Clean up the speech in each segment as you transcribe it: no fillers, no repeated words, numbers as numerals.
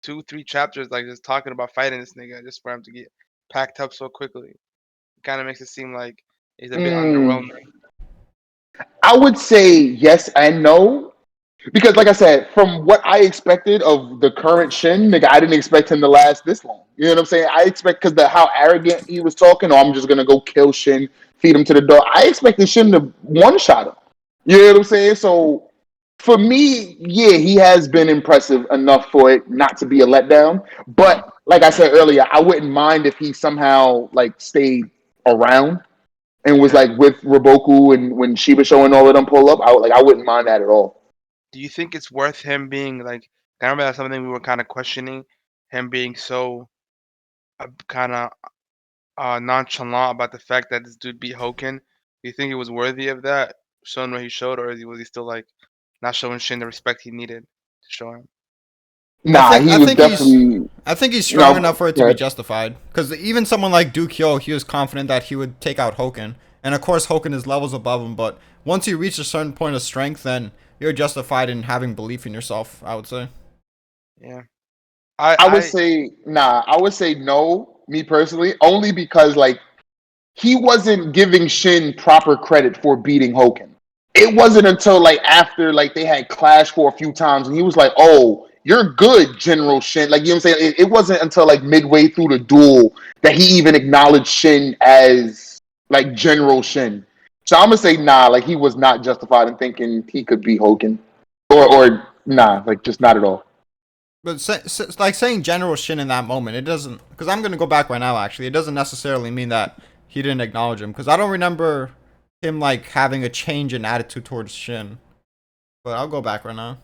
two, three chapters, like just talking about fighting this nigga, just for him to get packed up so quickly. It kind of makes it seem like he's a bit Mm, underwhelming. I would say yes and no. Because, like I said, from what I expected of the current Shin, nigga, I didn't expect him to last this long. You know what I'm saying? I expect because the how arrogant he was talking. Oh, I'm just gonna go kill Shin, feed him to the dog. I expected Shin to one shot him. You know what I'm saying? So for me, yeah, he has been impressive enough for it not to be a letdown. But like I said earlier, I wouldn't mind if he somehow like stayed around and was Yeah. like with Roboku and when Shiba showing all of them pull up. I wouldn't mind that at all. Do you think it's worth him being like? I remember that's something we were kind of questioning, him being so kind of nonchalant about the fact that this dude beat Hoken. Do you think it was worthy of that, showing what he showed, or was he still like not showing Shin the respect he needed to show him? I Nah, think he I was think he's definitely I think he's strong enough no. for it to be justified. Because even someone like Dukyo, he was confident that he would take out Hoken, and of course Hoken is levels above him. But once you reach a certain point of strength, then you're justified in having belief in yourself. I would say. Yeah, I I would I say nah. I would say no. Me personally, only because like he wasn't giving Shin proper credit for beating Hoken. It wasn't until like after like they had clashed for a few times and he was like, "Oh, you're good, General Shin." Like you know what I'm saying? It wasn't until like midway through the duel that he even acknowledged Shin as like General Shin. So I'm gonna say nah. Like he was not justified in thinking he could beat Hoken, or nah. Like just not at all. But like saying General Shin in that moment, it doesn't. Because I'm gonna go back right now. Actually, it doesn't necessarily mean that he didn't acknowledge him. Because I don't remember him like having a change in attitude towards Shin. But I'll go back right now.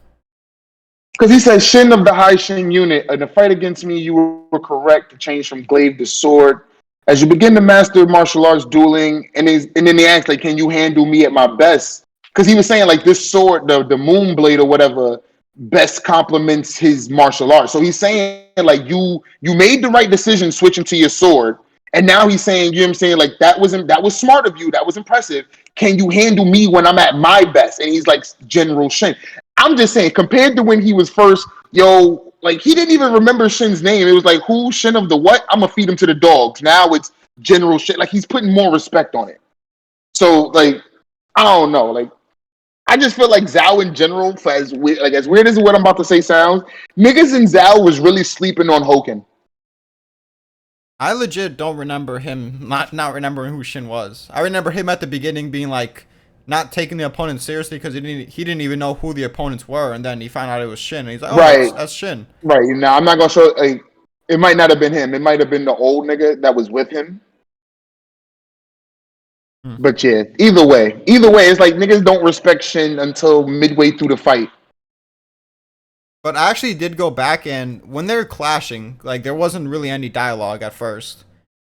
Because he says, Shin of the High Shin unit, in the fight against me, you were correct to change from glaive to sword. As you begin to master martial arts dueling, and then he asked, like, can you handle me at my best? Because he was saying, like, this sword, the moon blade or whatever, best complements his martial arts. So he's saying, like, you made the right decision switching to your sword. And now he's saying, you know what I'm saying? Like, that was smart of you. That was impressive. Can you handle me when I'm at my best? And he's like, General Shin. I'm just saying, compared to when he was first, yo, like he didn't even remember Shin's name. It was like, who Shin of the what? I'm gonna feed him to the dogs. Now it's General Shin. Like he's putting more respect on it. So like, I don't know. Like I just feel like Zhao in general, for as weird as what I'm about to say sounds, niggas in Zhao was really sleeping on Hoken. I legit don't remember him not remembering who Shin was. I remember him at the beginning being like not taking the opponent seriously because he didn't even know who the opponents were, and then he found out it was Shin, and he's like, oh, Right, that's Shin. right. Now I'm not gonna show. Like, it might not have been him. It might have been the old nigga that was with him. Hmm. But yeah, either way, it's like niggas don't respect Shin until midway through the fight. But I actually did go back, and when they were clashing, like there wasn't really any dialogue at first,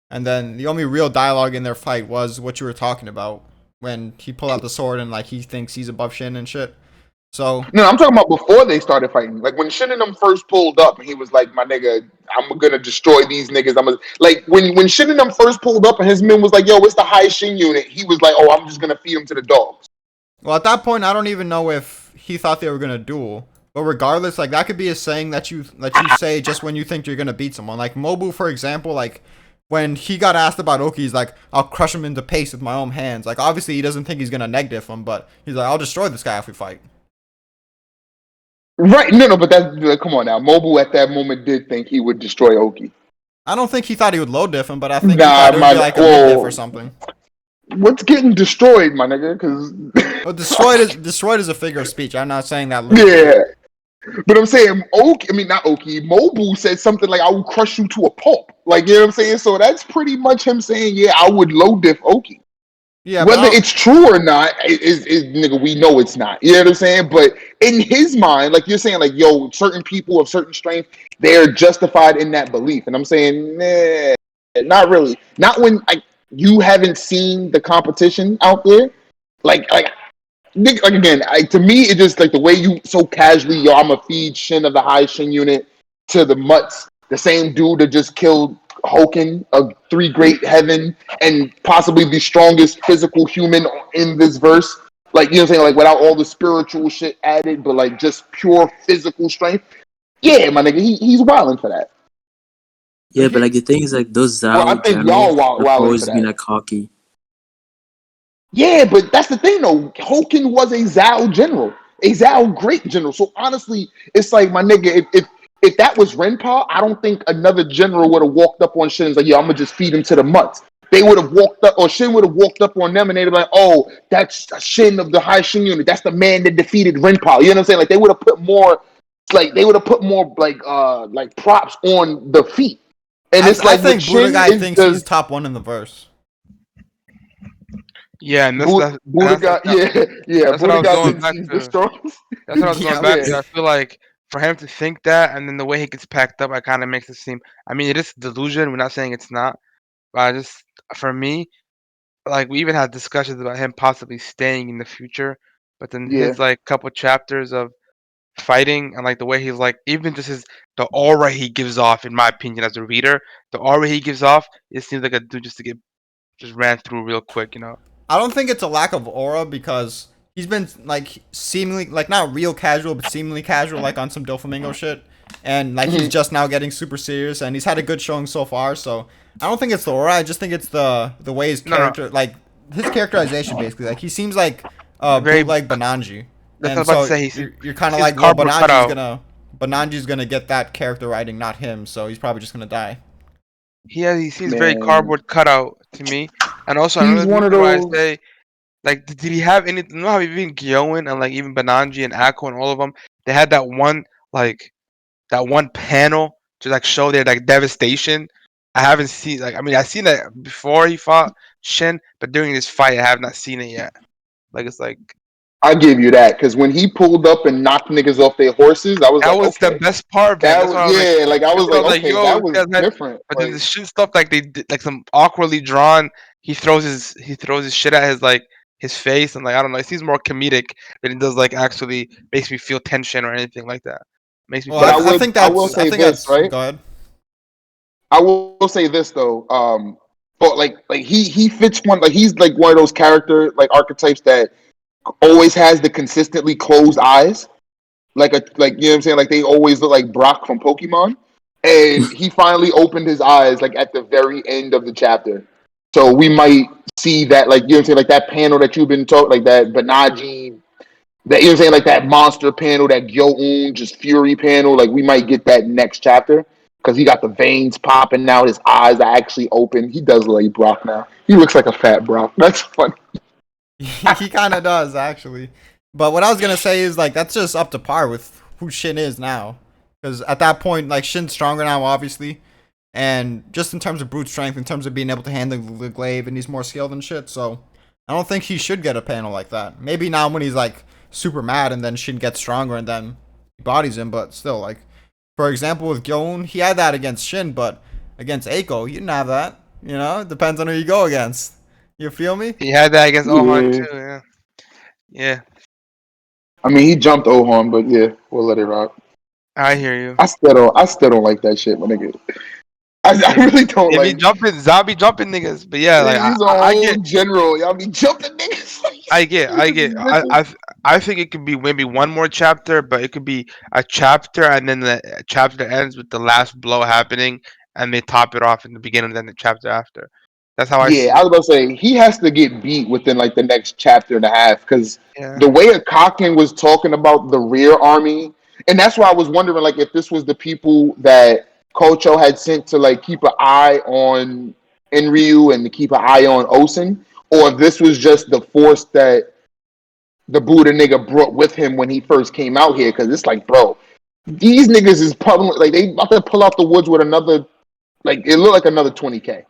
and then the only real dialogue in their fight was what you were talking about when he pulled out the sword and like he thinks he's above Shin and shit. So No, I'm talking about before they started fighting. Like when Shin and them first pulled up, and he was like, "My nigga, I'm gonna destroy these niggas." I'm gonna like when Shin and them first pulled up, and his men was like, "Yo, it's the High Shin unit." He was like, "Oh, I'm just gonna feed them to the dogs." well, at that point, I don't even know if he thought they were gonna duel. But regardless, like that could be a saying that you say just when you think you're gonna beat someone. Like Mobu, for example, like when he got asked about Oki, he's like, "I'll crush him into paste with my own hands." Like obviously, he doesn't think he's gonna negative him, but he's like, "I'll destroy this guy if we fight." Right? No, but that's like, come on now. Mobile at that moment did think he would destroy Oki. I don't think he thought he would low diff him, but I think he Nah, thought it would my be like a mid diff or well, something. what's getting destroyed, my nigga? Because But destroyed is a figure of speech. I'm not saying that literally. yeah, but I'm saying Oki. I mean, not Oki. Mobile said something like, "I will crush you to a pulp." Like you know what I'm saying. So that's pretty much him saying, "Yeah, I would low diff Oki." Yeah, but I Whether don't. it's true or not is nigga, we know it's not. You know what I'm saying? But in his mind, like you're saying, like, yo, certain people of certain strength, they're justified in that belief. And I'm saying, nah, not really. Not when like you haven't seen the competition out there. Like nigga, like again, to me, it just like the way you so casually, yo, I'm a feed Shin of the High Shin unit to the Mutts, the same dude that just killed Hoken of Three Great Heaven and possibly the strongest physical human in this verse. Like, you know what I'm saying? Like, without all the spiritual shit added, but like just pure physical strength. Yeah, my nigga, he's wilding for that. Yeah, but like the thing is, like those Well, I Zao think y'all generals have wilding for always been that. like cocky. Yeah, but that's the thing though. Hoken was a Zao general, a Zao great general. So honestly, it's like my nigga, if that was Renpa, I don't think another general would have walked up on Shin and like, yeah, I'm gonna just feed him to the mutts. They would have walked up, or Shin would have walked up on them, and they'd be like, "Oh, that's Shin of the High Shin unit. That's the man that defeated Renpa." You know what I'm saying? Like they would have put more, like props on the feat. And it's I like with think Buddha Shin guy is thinks he's just top one in the verse. Yeah, and Buddha got yeah, that's what I Buddha was got going thinks back he's the to. strongest. That's what I was going Yeah. back to. Yeah. I feel like for him to think that, and then the way he gets packed up, it kind of makes it seem. I mean, it is delusion. We're not saying it's not, but for me, like we even had discussions about him possibly staying in the future. But then Yeah. his like couple chapters of fighting and like the way he's like, even just the aura he gives off, in my opinion, as a reader, the aura he gives off, it seems like a dude just to get just ran through real quick, you know. I don't think it's a lack of aura because he's been like seemingly like not real casual but seemingly casual like on some Doflamingo shit, and like he's Mhm. just now getting super serious and he's had a good showing so far. So I don't think it's the aura. I just think it's the way his No, no, character like his characterization basically. Like he seems like very. bootleg Bananji, That's what I and was about to so say. He's you're kind of he's like, well, cardboard cutout. Bananji's gonna get that character writing, not him. So he's probably just gonna die. He seems very Man, cardboard cutout to me. And also he's another one reason of why I those. say, like, did he have any? You know how even Gyoen and like even Bananji and Akko and all of them, they had like that one panel to like show their like devastation. I haven't seen like I mean I've seen that before he fought Shin, but during this fight I have not seen it yet. Like it's like I give you that because when he pulled up and knocked niggas off their horses, I was that like, was the okay, best part of him. that That's was why I was like, yeah. Like I was I like, was like, okay, yo, that this was guy's had. different. But then the Like shit stuff like they did, like some awkwardly drawn. He throws his shit at his face, and like I don't know. It seems more comedic than it does like actually makes me feel tension or anything like that. Makes me Well, feel but like I will I say think this, that's right? go ahead. I will say this though. But like he fits one like he's like one of those character like archetypes that always has the consistently closed eyes. Like you know what I'm saying? Like they always look like Brock from Pokemon. And he finally opened his eyes like at the very end of the chapter. So we might see that like you know what I'm saying, like that panel that you've been talking like that Banaji, that you know what I'm saying, like that monster panel, that Gyoun just fury panel, like we might get that next chapter. Because he got the veins popping out, his eyes are actually open. He does look like Brock now. He looks like a fat Brock. That's funny. He kind of does actually. But what I was gonna say is like that's just up to par with who Shin is now, because at that point like Shin's stronger now obviously, and just in terms of brute strength, in terms of being able to handle the glaive, and he's more skilled and shit. So I don't think he should get a panel like that. Maybe now when he's like super mad and then Shin gets stronger and then he bodies him, but still like for example with Gyoun, he had that against Shin, but against Eiko, he didn't have that. You know, it depends on who you go against. You feel me? he had that against Ohan Yeah. too. Yeah, yeah. I mean, he jumped Ohorn, but yeah, we'll let it rock. I hear you. I still don't like that shit, my nigga. I They be, really don't they be like. jumping, zombie jumping niggas. But yeah, like He's a I whole get, general. Y'all be jumping niggas. I get. I think it could be maybe one more chapter, but it could be a chapter and then the chapter ends with the last blow happening, and they top it off in the beginning, and then the chapter after. That's how I Yeah, see I it. was about to say he has to get beat within like the next chapter and a half because Yeah. the way Akakin was talking about the rear army, and that's why I was wondering like if this was the people that Kocho had sent to like keep an eye on Enryu and to keep an eye on Osen, or if this was just the force that the Buddha nigga brought with him when he first came out here. Because it's like, bro, these niggas is probably like they about to pull out the woods with another like it looked like another 20K.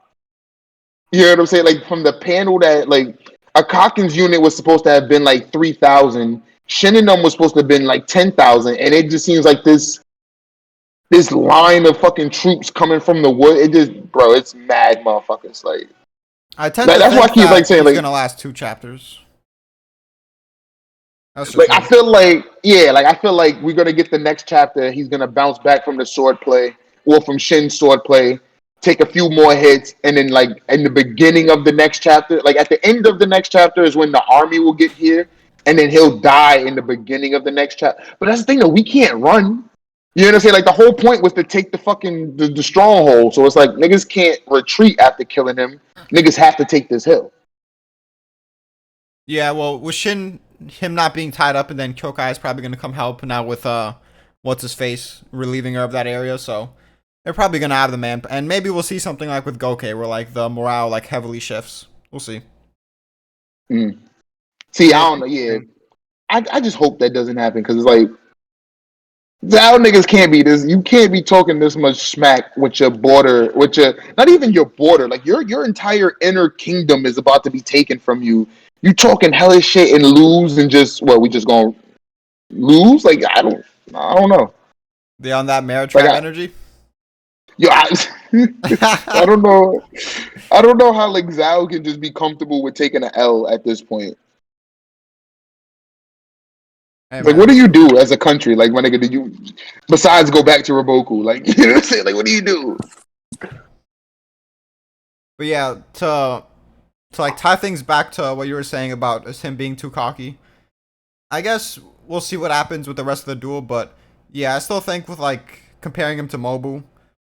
You know what I'm saying? Like from the panel that like a Calkins unit was supposed to have been like 3,000. Shinninum was supposed to have been like 10,000, and it just seems like this line of fucking troops coming from the wood. It just, bro, it's mad motherfuckers. Like I tend to that's why I think keep like that saying he's like gonna last 2 chapters. That's just like I me. feel like yeah, like I feel like we're gonna get the next chapter. He's gonna bounce back from the sword play or from Shin's sword play, take a few more hits, and then like in the beginning of the next chapter, like at the end of the next chapter is when the army will get here, and then he'll die in the beginning of the next chapter. But that's the thing though, we can't run. You know what I'm saying? Like the whole point was to take the fucking the stronghold. So it's like niggas can't retreat after killing him. Niggas have to take this hill. Yeah, well, with him not being tied up, and then Kyokai is probably gonna come help now with what's his face relieving her of that area. So they're probably gonna have the man, and maybe we'll see something like with Goke, where like the morale like heavily shifts. We'll see. See, I don't know. Yeah, I just hope that doesn't happen because it's like y'all niggas can't be this. You can't be talking this much smack with your border, with your not even your border. Like your entire inner kingdom is about to be taken from you. You talking hellish shit and lose and just we just gonna lose? Like I don't know. They on that Merit Trap energy. Yo, I don't know. I don't know how like Zhao can just be comfortable with taking an L at this point. Hey, like, what do you do as a country? Like, my nigga, do you besides go back to Raboku? Like, you know what I'm saying? Like, what do you do? But yeah, to like tie things back to what you were saying about him being too cocky. I guess we'll see what happens with the rest of the duel, but yeah, I still think with like comparing him to Mobu,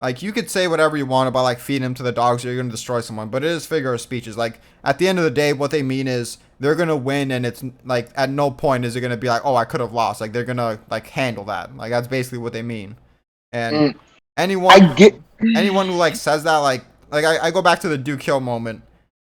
like you could say whatever you want about like feeding him to the dogs or you're gonna destroy someone, but it is figure of speeches. Like at the end of the day, what they mean is they're gonna win, and it's like at no point is it gonna be like, oh, I could have lost. Like they're gonna like handle that. Like that's basically what they mean. And anyone who like says that like I go back to the Duke Hill moment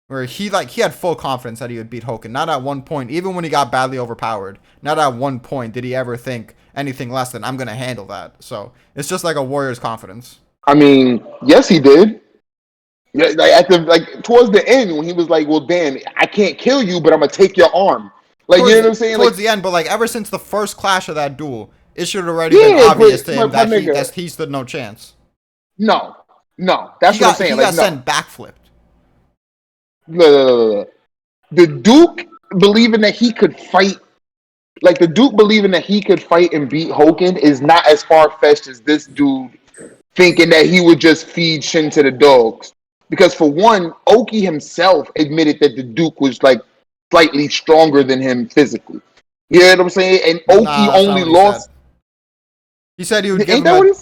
where he had full confidence that he would beat Hoken. Not at one point, even when he got badly overpowered, not at one point did he ever think anything less than I'm gonna handle that. So it's just like a warrior's confidence. I mean, yes, he did. Yeah, like towards the end when he was like, "Well, damn, I can't kill you, but I'm gonna take your arm." Like towards, you know what I'm saying? Towards like, the end, but like ever since the first clash of that duel, it should have already been obvious to him that he stood no chance. No, that's what I'm saying. He got sent backflipped. The Duke believing that he could fight, like the Duke believing that he could fight and beat Hoken is not as far fetched as this dude thinking that he would just feed Shin to the dogs. Because for one, Oki himself admitted that the Duke was like slightly stronger than him physically. You know what I'm saying? And Oki only lost. He said he would give him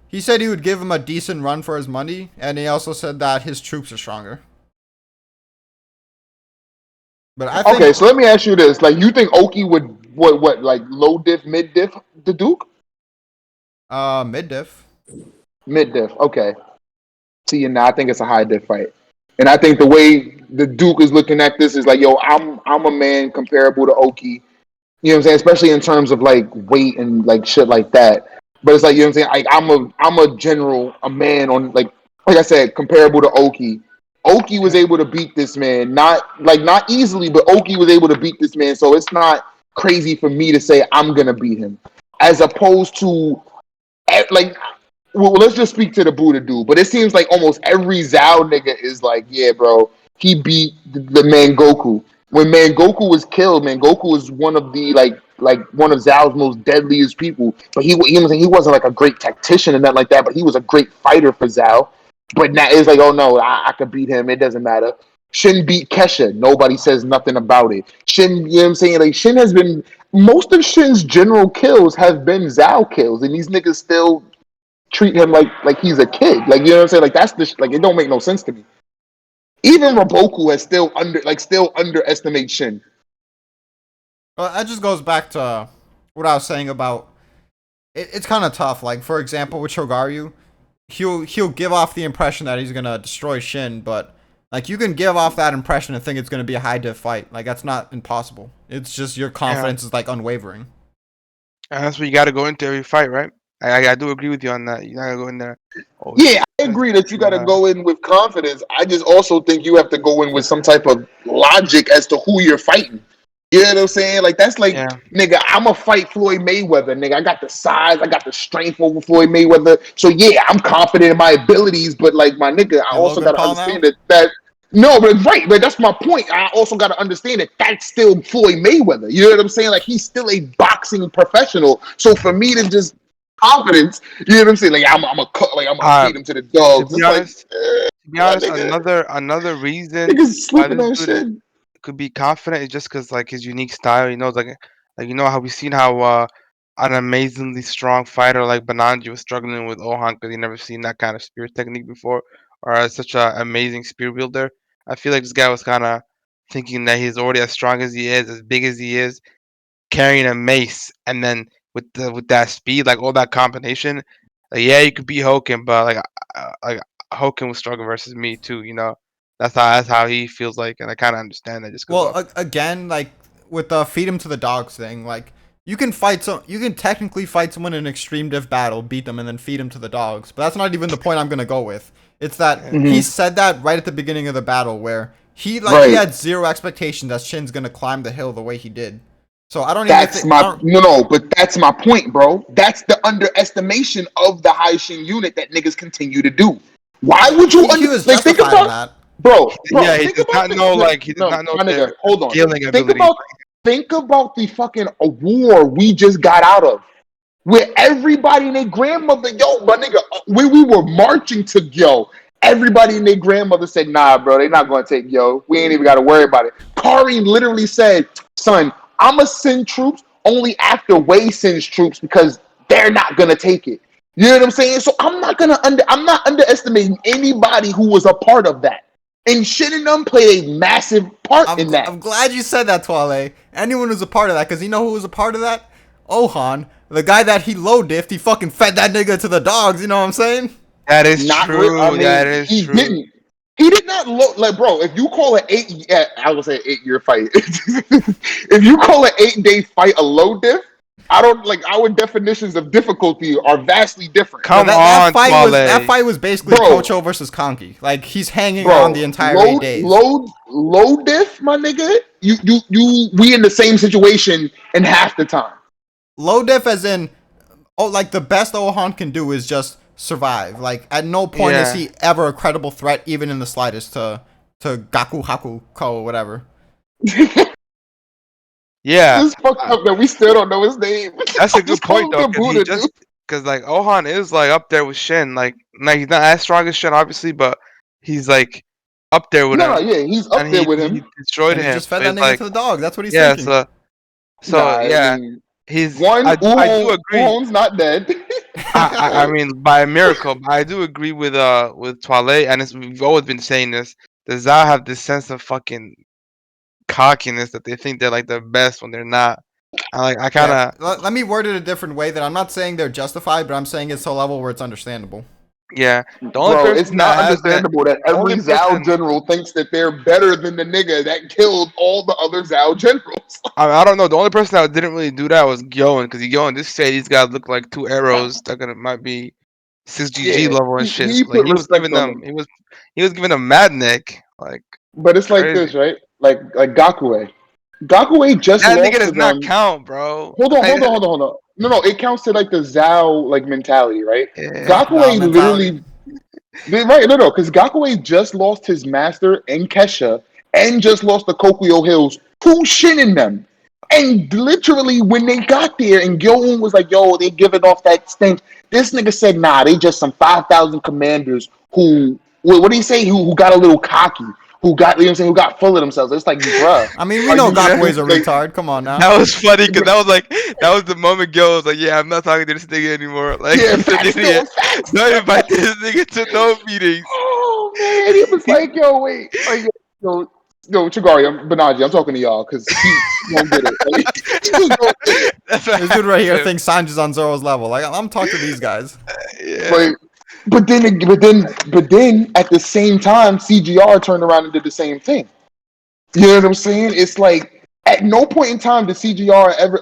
he said he would give him a decent run for his money, and he also said that his troops are stronger. But I think, okay, so let me ask you this: like, you think Oki would what like low diff, mid diff the Duke? Mid diff. Mid diff. Okay. See, and now I think it's a high diff fight, and I think the way the Duke is looking at this is like, yo, I'm a man comparable to Oki. You know what I'm saying? Especially in terms of like weight and like shit like that. But it's like, you know what I'm saying? Like I'm a general, a man on like I said, comparable to Oki. Oki was able to beat this man, not easily, but Oki was able to beat this man. So it's not crazy for me to say I'm gonna beat him, as opposed to like. Well, let's just speak to the Buddha dude. But it seems like almost every Zao nigga is like, yeah, bro, he beat the Mangoku. When Mangoku was killed, Mangoku was one of the like one of Zao's most deadliest people. But he wasn't like a great tactician and nothing like that. But he was a great fighter for Zao. But now it's like, oh no, I could beat him. It doesn't matter. Shin beat Kesha. Nobody says nothing about it. Shin, you know what I'm saying? Like Shin has been most of Shin's general kills have been Zao kills, and these niggas still treat him like he's a kid. Like, you know what I'm saying? Like that's like it don't make no sense to me. Even Raboku has still underestimates Shin. Well, that just goes back to what I was saying about it's kind of tough. Like for example, with Chogaryu, he'll give off the impression that he's gonna destroy Shin, but like you can give off that impression and think it's gonna be a high diff fight. Like that's not impossible. It's just your confidence is like unwavering. And that's what you got to go into every fight, right? I do agree with you on that. You gotta go in there. Oh, yeah, I agree that you got to go in with confidence. I just also think you have to go in with some type of logic as to who you're fighting. You know what I'm saying? Like that's like, nigga, I'm gonna fight Floyd Mayweather. Nigga, I got the size, I got the strength over Floyd Mayweather. So yeah, I'm confident in my abilities, but like my nigga, I also got to understand that. No, but right, but that's my point. I also got to understand that that's still Floyd Mayweather. You know what I'm saying? Like he's still a boxing professional. So for me to just confidence, you know what I'm saying? Like I'm gonna feed him to the dogs. To be honest, another reason why this dude could be confident is just because like his unique style. He knows like you know how we've seen how an amazingly strong fighter like Bananji was struggling with Ohan because he never seen that kind of spear technique before, or as such an amazing spear wielder. I feel like this guy was kind of thinking that he's already as strong as he is, as big as he is, carrying a mace, and then with that speed, like all that combination, like yeah, you could beat Hoken, but like Hoken was struggling versus me too. That's how he feels like, and I kind of understand that just because Well, again, like with the feed him to the dogs thing, like you can technically fight someone in an extreme diff battle, beat them, and then feed them to the dogs. But that's not even the point I'm gonna go with. It's that he said that right at the beginning of the battle, where he had zero expectation that Shin's gonna climb the hill the way he did. So I don't even. That's but that's my point, bro. That's the underestimation of the Haishin unit that niggas continue to do. Why would you He was think justifying about that. Bro, yeah, he think does about not know he does no, not know my their nigga, hold on. scaling Think ability. about the fucking war we just got out of, where everybody and their grandmother, yo, my nigga, when we were marching to yo, everybody and their grandmother said, nah, bro, they not gonna take yo. We ain't even gotta worry about it. Karin literally said, son, I'ma send troops only after Wei sends troops because they're not gonna take it. You know what I'm saying? So I'm not underestimating anybody who was a part of that. And Shin and them played a massive part in that. I'm glad you said that, Twale. Anyone who's a part of that, because you know who was a part of that? Ohan, the guy that he low diffed, he fucking fed that nigga to the dogs. You know what I'm saying? That is true. I mean, that is he true. didn't. He did not look like, bro. If you call I would say 8-year fight. If you call an 8-day fight a low diff, I don't like our definitions of difficulty are vastly different. Come on, that fight was basically Kocho versus Konki. Like he's hanging on the entire 8 days. Low diff, my nigga. We in the same situation in half the time. Low diff as in, like the best Ohan can do is just survive. Like at no point is he ever a credible threat, even in the slightest, to Gaku Haku Ko or whatever. Yeah, it's fucked up that we still don't know his name. That's a good point though, because like Ohan is like up there with Shin. Like he's not as strong as Shin, obviously, but he's like up there with him. Yeah, he's up there with him. He destroyed him. He just fed that nigga to the dog. That's what he's thinking. I mean, he's one. I do agree. Uhon's not dead. I mean, by a miracle, but I do agree with Twale, and we've always been saying this. The Zao have this sense of fucking cockiness that they think they're like the best when they're not. I kind of let me word it a different way. That I'm not saying they're justified, but I'm saying it's to a level where it's understandable. Yeah, the only person it's not understandable that every Zao general thinks that they're better than the nigga that killed all the other Zao generals. I don't know. The only person that didn't really do that was Gyoen, because Gyoen just said these guys look like 2 arrows that might be 6 GG level and shit. He was giving them. He was giving them mad neck. Like, but it's like this, right? Like Gakue. Gakue just that lost nigga does to not them. count, bro. Hold on. No, it counts to like the Zao like mentality, right? Yeah. Gakue literally, right? No, because Gakue just lost his master and Kesha, and just lost the Kokuyo Hills to Shin in them. And literally, when they got there, and Gyoen was like, "Yo, they giving off that stench." This nigga said, "Nah, they just some 5,000 commanders who, what do you say? Who got a little cocky." Who got, you know what I'm saying, who got full of themselves. It's like, bruh. I mean, we know Gakue's a retard. Come on now. That was funny, because that was the moment Gil was like, yeah, I'm not talking to this nigga anymore. Like, don't invite this nigga to no meetings. Oh, man. He was like, yo, wait. Like, yo, Chagari, Banaji, I'm talking to y'all, because he won't get it. That's right. This dude right here thinks Sanji's on Zoro's level. Like, I'm talking to these guys. Yeah. Like, but then at the same time, CGR turned around and did the same thing. You know what I'm saying? It's like at no point in time did CGR ever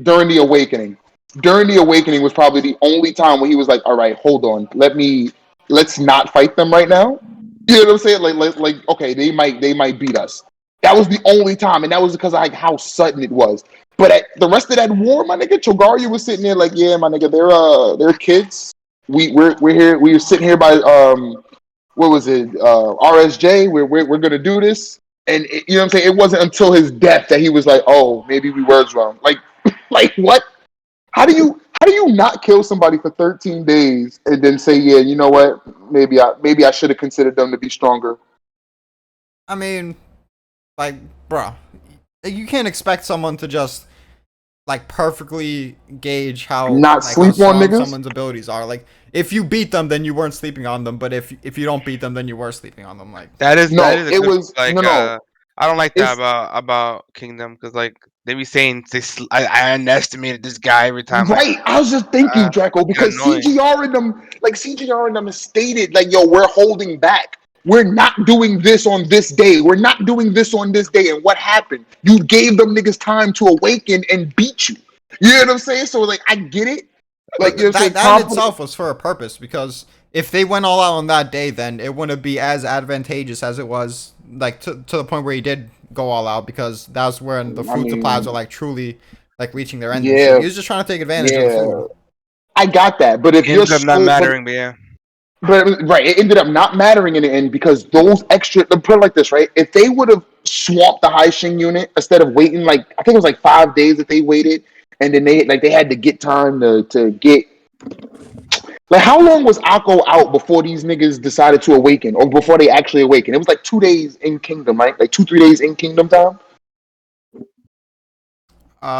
during the Awakening. During the Awakening was probably the only time when he was like, all right, hold on, let's not fight them right now. You know what I'm saying? Like okay, they might beat us. That was the only time, and that was because of like how sudden it was. But at the rest of that war, my nigga, Chogarya was sitting there like, yeah, my nigga, they're kids. We're here. We were sitting here by what was it? RSJ. We're gonna do this, and you know what I'm saying. It wasn't until his death that he was like, "Oh, maybe we were wrong." Like what? How do you not kill somebody for 13 days and then say, "Yeah, you know what? Maybe I should have considered them to be stronger." I mean, like, bruh, you can't expect someone to just like perfectly gauge how Not like how sleep on strong niggas? someone's abilities are. Like if you beat them, then you weren't sleeping on them. But if you don't beat them, then you were sleeping on them. Like That is No, a it good was like no. I don't like that It's about Kingdom because like they be saying I underestimated this guy every time. Like right. I was just thinking, Draco, fucking because annoying. CGR and them has stated like, yo, we're holding back. We're not doing this on this day. We're not doing this on this day. And what happened? You gave them niggas time to awaken and beat you. You know what I'm saying? So like, I get it. Like, But you know what I'm saying? that in itself was for a purpose, because if they went all out on that day, then it wouldn't be as advantageous as it was, like to the point where he did go all out, because that's when the I food supplies are mean, like truly like reaching their end and shit. yeah, He was just trying to take advantage of the yeah. food. I got that. But It if you're ended up not so, mattering, but yeah. but right, it ended up not mattering in the end because those extra. Let me put it like this, right? If they would have swapped the high Shin unit instead of waiting, like I think it was like 5 days that they waited, and then they had to get time to get. Like, how long was Akko out before these niggas decided to awaken, or before they actually awakened? It was like 2 days in Kingdom, right? Like 2-3 days in Kingdom time.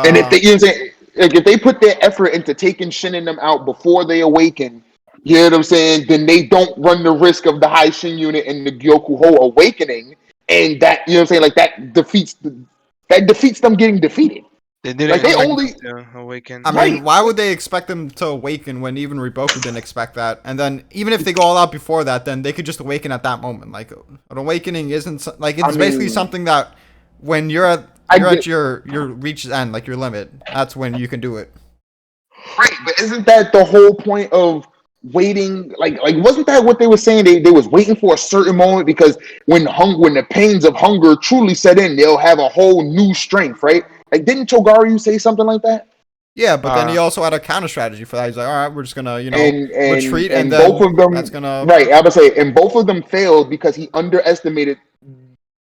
And if Uh, they, you know what I'm saying, like if they put their effort into taking Shin and them out before they awaken, you know what I'm saying, then they don't run the risk of the high Shin unit and the Gyokuho awakening, and that, you know what I'm saying, like that defeats them getting defeated. They didn't Like they expect only them to awaken. I right. mean, why would they expect them to awaken when even Riboku didn't expect that? And then even if they go all out before that, then they could just awaken at that moment. Like an awakening isn't like I it's basically mean, something that when you're at I you're at get your reach's end, like your limit, that's when you can do it. right, but isn't that the whole point of waiting? Like wasn't that what they were saying? They was waiting for a certain moment because when the pains of hunger truly set in, they'll have a whole new strength, right? Like didn't Togaru say something like that? Yeah, but then Uh, he also had a counter strategy for that. He's like, all right, we're just gonna and and retreat, and and both then of them, that's gonna right? I would say, and both of them failed because he underestimated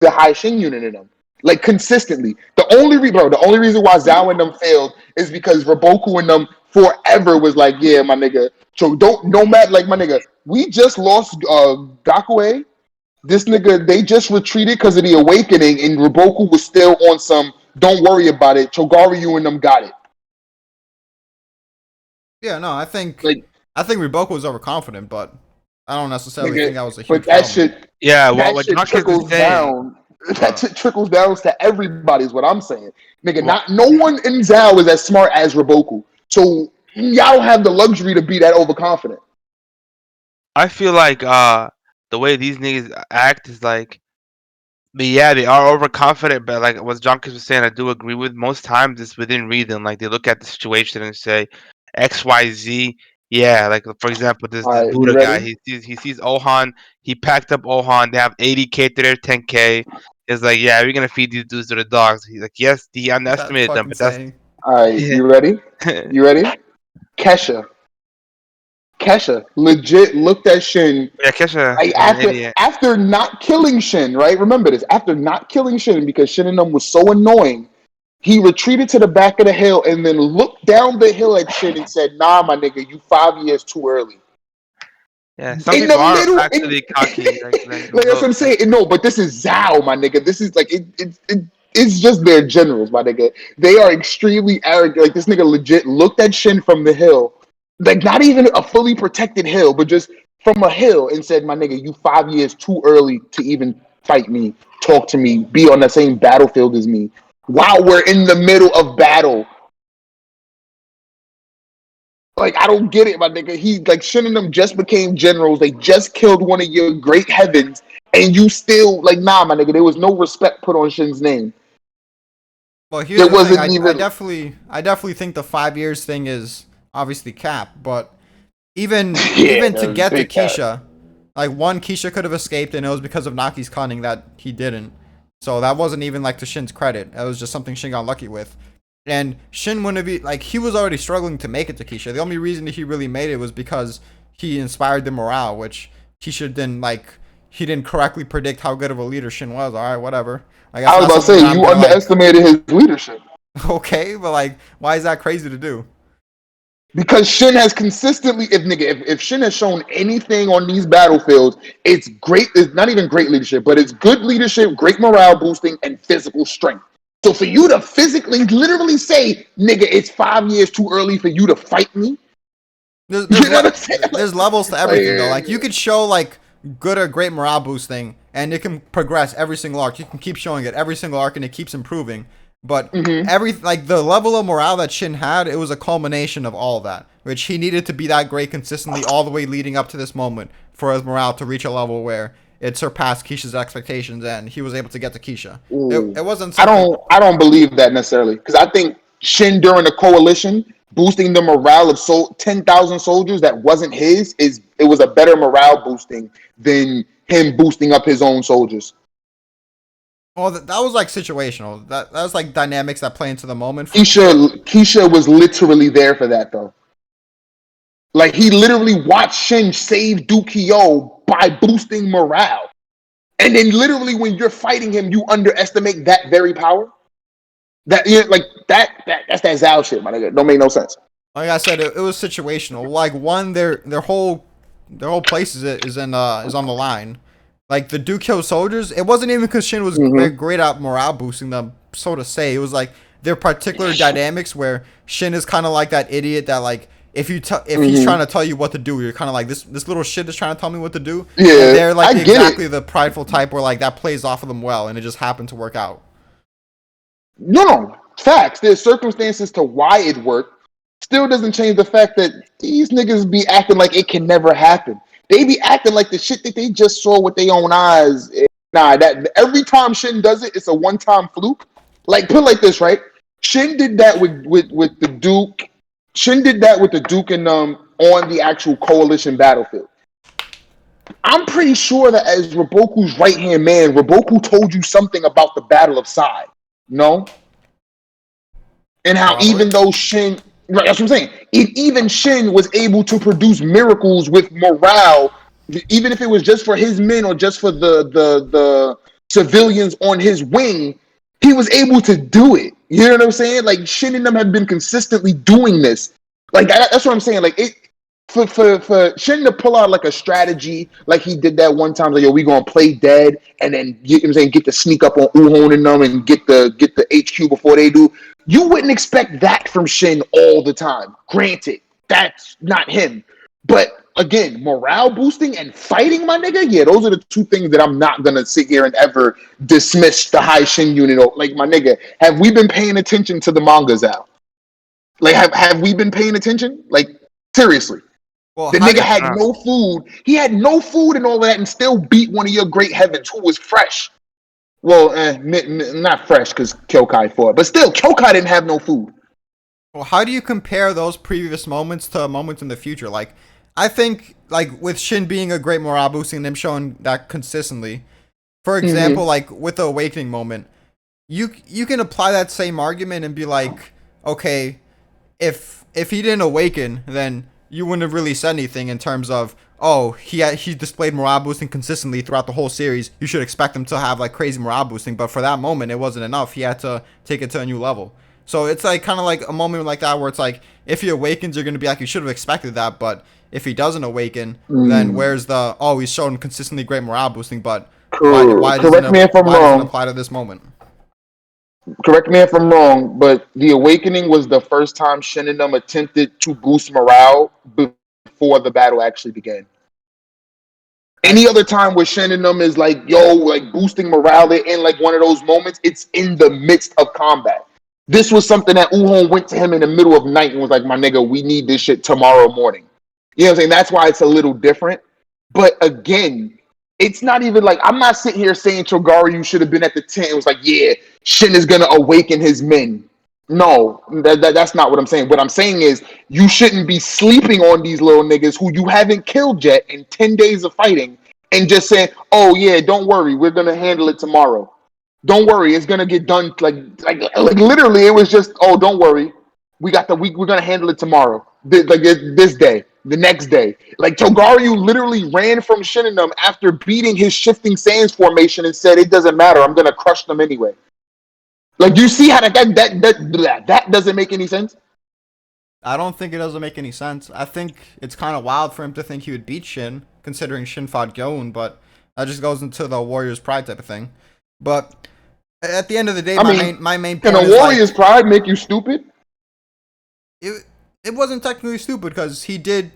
the high Shin unit in them, like consistently. The only reason why Zhao and them failed is because Raboku and them forever was like, yeah, my nigga. So don't no matter, like my nigga, we just lost Gakue. This nigga, they just retreated because of the awakening, and Raboku was still on some. Don't worry about it. Chogaryu and them got it. yeah. No, Like I think Riboku was overconfident, but I don't necessarily think nigga, that was a but huge problem. yeah, that what shit Marcus is trickles saying. down. That Uh, shit trickles down to everybody. Is what I'm saying, nigga. well, Not no one in Zao is as smart as Raboku, so y'all don't have the luxury to be that overconfident. I feel like the way these niggas act is like, but yeah, they are overconfident. But like what Marcus was saying, I do agree with. Most times it's within reason. Like they look at the situation and say, X, Y, Z. Yeah, like for example, All this right, you Buddha guy. ready? He sees Ohan. He packed up Ohan. They have 80K to their 10K. It's like, yeah, we're gonna feed these dudes to the dogs. He's like, yes, he That underestimated them, fucking but that's saying. All right, yeah. you ready? You ready? Kesha, Kesha, legit looked at Shin Yeah, Kesha like is an idiot. after not killing Shin. Right? Remember this. After not killing Shin because Shin and them was so annoying, he retreated to the back of the hill and then looked down the hill at Shin and said, "Nah, my nigga, you 5 years too early." Yeah, some In people the are middle, actually cocky, like a like that's what little I'm bit. saying. No, but this is Zhao, my nigga. This is like it's just their generals, my nigga. They are extremely arrogant. Like this nigga legit looked at Shin from the hill, like not even a fully protected hill, but just from a hill and said, "My nigga, you 5 years too early to even fight me, talk to me, be on the same battlefield as me." While we're in the middle of battle, like I don't get it, my nigga. He like Shin and them just became generals. They just killed one of your great heavens, and you still like nah, my nigga. There was no respect put on Shin's name. Well, here's There the thing. wasn't even I definitely think the 5 years thing is obviously cap, but even yeah, even that to was get to big cat. Keisha, like one Keisha could have escaped, and it was because of Naki's cunning that he didn't. So that wasn't even like to Shin's credit. It was just something Shin got lucky with. And Shin wouldn't be like he was already struggling to make it to Keisha. The only reason that he really made it was because he inspired the morale, which Keisha didn't like. He didn't correctly predict how good of a leader Shin was. All right, whatever. Like that's I was not about to something that say I'm you gonna like. underestimated his leadership Okay, but like, why is that crazy to do? because Shin has consistently, if Shin has shown anything on these battlefields, it's great. It's not even great leadership, but it's good leadership, great morale boosting, and physical strength. So for you to physically, literally say, nigga, it's 5 years too early for you to fight me. There's, You there's, know what le- I'm saying? there's levels to everything though. Like you could show like good or great morale boosting, and it can progress every single arc. You can keep showing it every single arc, and it keeps improving. But every like the level of morale that Shin had, it was a culmination of all that, which he needed to be that great consistently all the way leading up to this moment for his morale to reach a level where it surpassed Keisha's expectations, and he was able to get to Keisha. It wasn't. I don't believe that necessarily because I think Shin during the coalition boosting the morale of 10,000 soldiers that wasn't his it was a better morale boosting than him boosting up his own soldiers. Well, that was like situational. That was like dynamics that play into the moment. Keisha was literally there for that though. Like he literally watched Shin save Dukio by boosting morale. And then literally when you're fighting him, you underestimate that very power. That's that Zao shit, my nigga. Don't make no sense. Like I said, it was situational. Like one, their whole place is on the line. Like the Dukyo soldiers, it wasn't even because Shin was great at morale boosting them, so to say. It was like their particular dynamics where Shin is kind of like that idiot that like if he's trying to tell you what to do, you're kind of like this little shit is trying to tell me what to do. Yeah, and they're like exactly the prideful type where like that plays off of them well, and it just happened to work out. No, facts. There's circumstances to why it worked. Still doesn't change the fact that these niggas be acting like it can never happen. They be acting like the shit that they just saw with their own eyes. Nah, that every time Shin does it, it's a one-time fluke. Like put it like this, right? Shin did that with the Duke. Shin did that with the Duke and on the actual coalition battlefield. I'm pretty sure that as Raboku's right-hand man, Raboku told you something about the Battle of Sai. No? And how even though Shin, right, that's what I'm saying. Even Shin was able to produce miracles with morale, even if it was just for his men or just for the civilians on his wing, he was able to do it. You know what I'm saying? Like Shin and them have been consistently doing this. Like that's what I'm saying. Like it for Shin to pull out like a strategy, like he did that one time, like yo, we gonna play dead, and then you know what I'm saying, get the sneak up on Uhon and them, and get the HQ before they do. You wouldn't expect that from Shin all the time. Granted, that's not him, but again, morale boosting and fighting, my nigga. Yeah, those are the two things that I'm not gonna sit here and ever dismiss the high Shin unit. Like my nigga, have we been paying attention to the mangas out? Like have we been paying attention? Like seriously. Well, the nigga had no food. He had no food and all of that and still beat one of your great heavens who was fresh. Well, not fresh because Kyokai fought, but still, Kyokai didn't have no food. Well, how do you compare those previous moments to moments in the future? Like, I think, like, with Shin being a great morale boosting and them showing that consistently, for example, like, with the Awakening moment, you can apply that same argument and be like, okay, if he didn't awaken, then you wouldn't have really said anything in terms of, oh, he displayed morale boosting consistently throughout the whole series. You should expect him to have like crazy morale boosting, but for that moment, it wasn't enough. He had to take it to a new level. So it's like kind of like a moment like that where it's like if he awakens, you're gonna be like you should have expected that, but if he doesn't awaken, then where's the he's shown consistently great morale boosting, but why doesn't it apply to this moment? Correct me if I'm wrong, but the Awakening was the first time Shin and them attempted to boost morale before the battle actually began. Any other time where Shin and them is like, yo, like boosting morale, they're in like one of those moments, it's in the midst of combat. This was something that Uhon went to him in the middle of night and was like, my nigga, we need this shit tomorrow morning. You know what I'm saying? That's why it's a little different. But again, it's not even like, I'm not sitting here saying Chogaryu should have been at the tent. It was like, yeah, Shin is going to awaken his men. No, that's not what I'm saying. What I'm saying is you shouldn't be sleeping on these little niggas who you haven't killed yet in 10 days of fighting and just saying, oh, yeah, don't worry. We're going to handle it tomorrow. Don't worry. It's going to get done. Like literally, it was just, oh, don't worry. We're going to handle it tomorrow. This day. The next day. Like Chogaryu literally ran from Shin and them after beating his Shifting Sands formation and said, it doesn't matter. I'm going to crush them anyway. Like, you see how that doesn't make any sense? I don't think it doesn't make any sense. I think it's kind of wild for him to think he would beat Shin, considering Shin fought Gyoun, but that just goes into the warrior's pride type of thing. But At the end of the day, I my mean, main can point a is warrior's pride make you stupid? it wasn't technically stupid because he did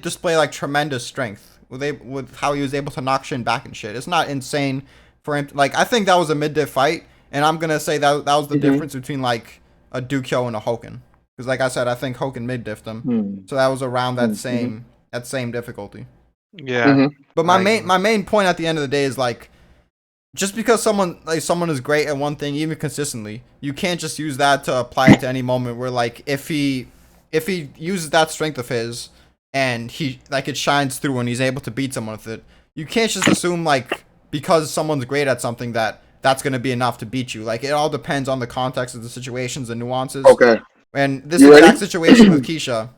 display like tremendous strength with how he was able to knock Shin back and shit. It's not insane for him. Like I think that was a mid-diff fight, and I'm gonna say that was the difference between like a Dukyo and a Hoken. Because like I said, I think Hoken mid-diffed him, so that was around that same difficulty. Yeah. But my main point at the end of the day is like, just because someone is great at one thing, even consistently, you can't just use that to apply it to any moment where like if he uses that strength of his and he like it shines through and he's able to beat someone with it, you can't just assume like because someone's great at something that's going to be enough to beat you. Like it all depends on the context of the situations and nuances. Okay. And this You exact ready? situation with Keisha,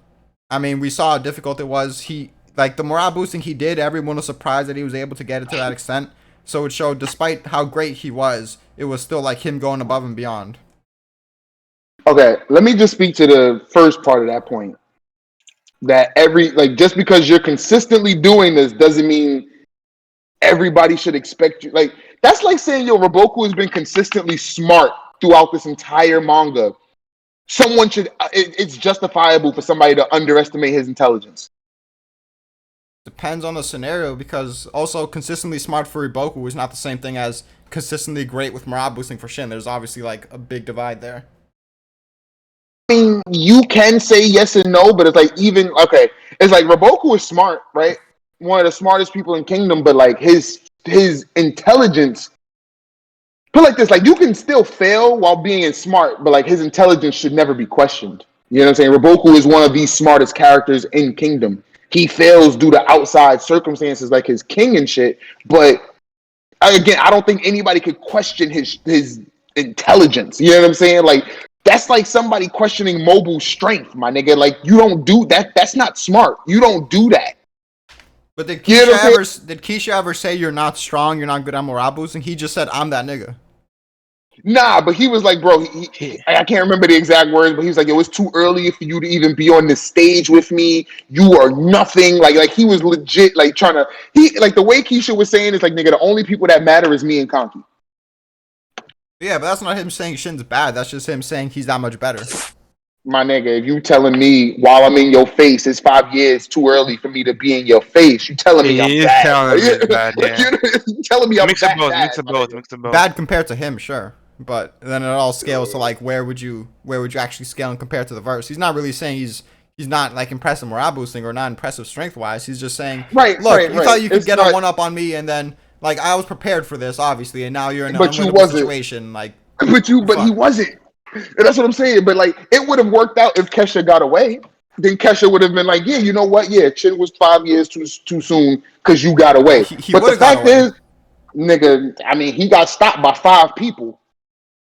I mean, we saw how difficult it was. He like the morale boosting he did, everyone was surprised that he was able to get it to that extent. So it showed, despite how great he was, it was still like him going above and beyond. Okay, let me just speak to the first part of that point. That just because you're consistently doing this doesn't mean everybody should expect you. Like that's like saying Roboku has been consistently smart throughout this entire manga. Someone should. It's justifiable for somebody to underestimate his intelligence. Depends on the scenario, because also consistently smart for Iboku is not the same thing as consistently great with morale boosting for Shin. There's obviously like a big divide there. I mean, you can say yes and no, but it's like it's like Roboku is smart, right? One of the smartest people in Kingdom, but like his intelligence. Put it like this, like you can still fail while being smart, but like his intelligence should never be questioned. You know what I'm saying? Roboku is one of the smartest characters in Kingdom. He fails due to outside circumstances like his king and shit, but again, I don't think anybody could question his intelligence. You know what I'm saying? Like that's like somebody questioning Mobu's strength, my nigga. Like you don't do that. That's not smart. You don't do that. But did You know Keisha ever say you're not strong, you're not good at morale boosting? He just said, I'm that nigga. Nah, but he was like, bro, I can't remember the exact words, but he was like, it was too early for you to even be on this stage with me. You are nothing. Like he was legit, like trying to, like the way Keisha was saying is like, nigga, the only people that matter is me and Conky. Yeah, but that's not him saying Shin's bad. That's just him saying he's that much better. My nigga, if you telling me while I'm in your face, it's 5 years too early for me to be in your face, you telling me I'm bad. Telling me it's bad, yeah. You telling me I'm Mix bad. of both, mix of both, mix of both. Bad compared to him, sure. But then it all scales to like where would you actually scale and compare to the verse? He's not really saying he's not like impressive morale boosting or not impressive strength wise. He's just saying, you thought you could get a one up on me, and then like I was prepared for this, obviously, and now you're in an unwinnable situation. Like, but he wasn't. And that's what I'm saying. But like, it would have worked out if Kesha got away. Then Kesha would have been like, yeah, you know what? Yeah, Chin was 5 years too soon because you got away. He but the fact is, nigga, I mean, he got stopped by 5 people.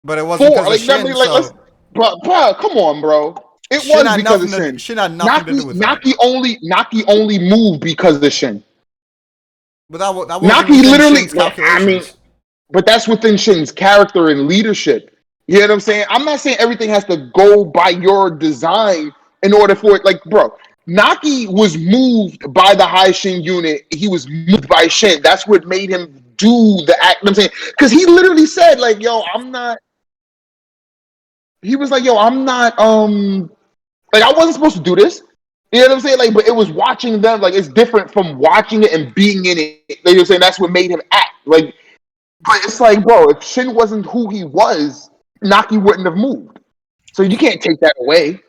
But it wasn't because of Shin. Bro, come on, bro. It was because of Shin. Shin had nothing to do with Naki only moved because of Shin. But that wasn't Naki literally. Shin's calculations. I mean, but that's within Shin's character and leadership. You know what I'm saying? I'm not saying everything has to go by your design in order for it. Like, bro, Naki was moved by the high Shin unit. He was moved by Shin. That's what made him do the act. I'm saying, because he literally said, like, yo, I'm not. He was like, yo, I'm not, like, I wasn't supposed to do this. You know what I'm saying? Like, but it was watching them, like, it's different from watching it and being in it. They were saying that's what made him act. Like, but it's like, bro, if Shin wasn't who he was, Naki wouldn't have moved. So you can't take that away.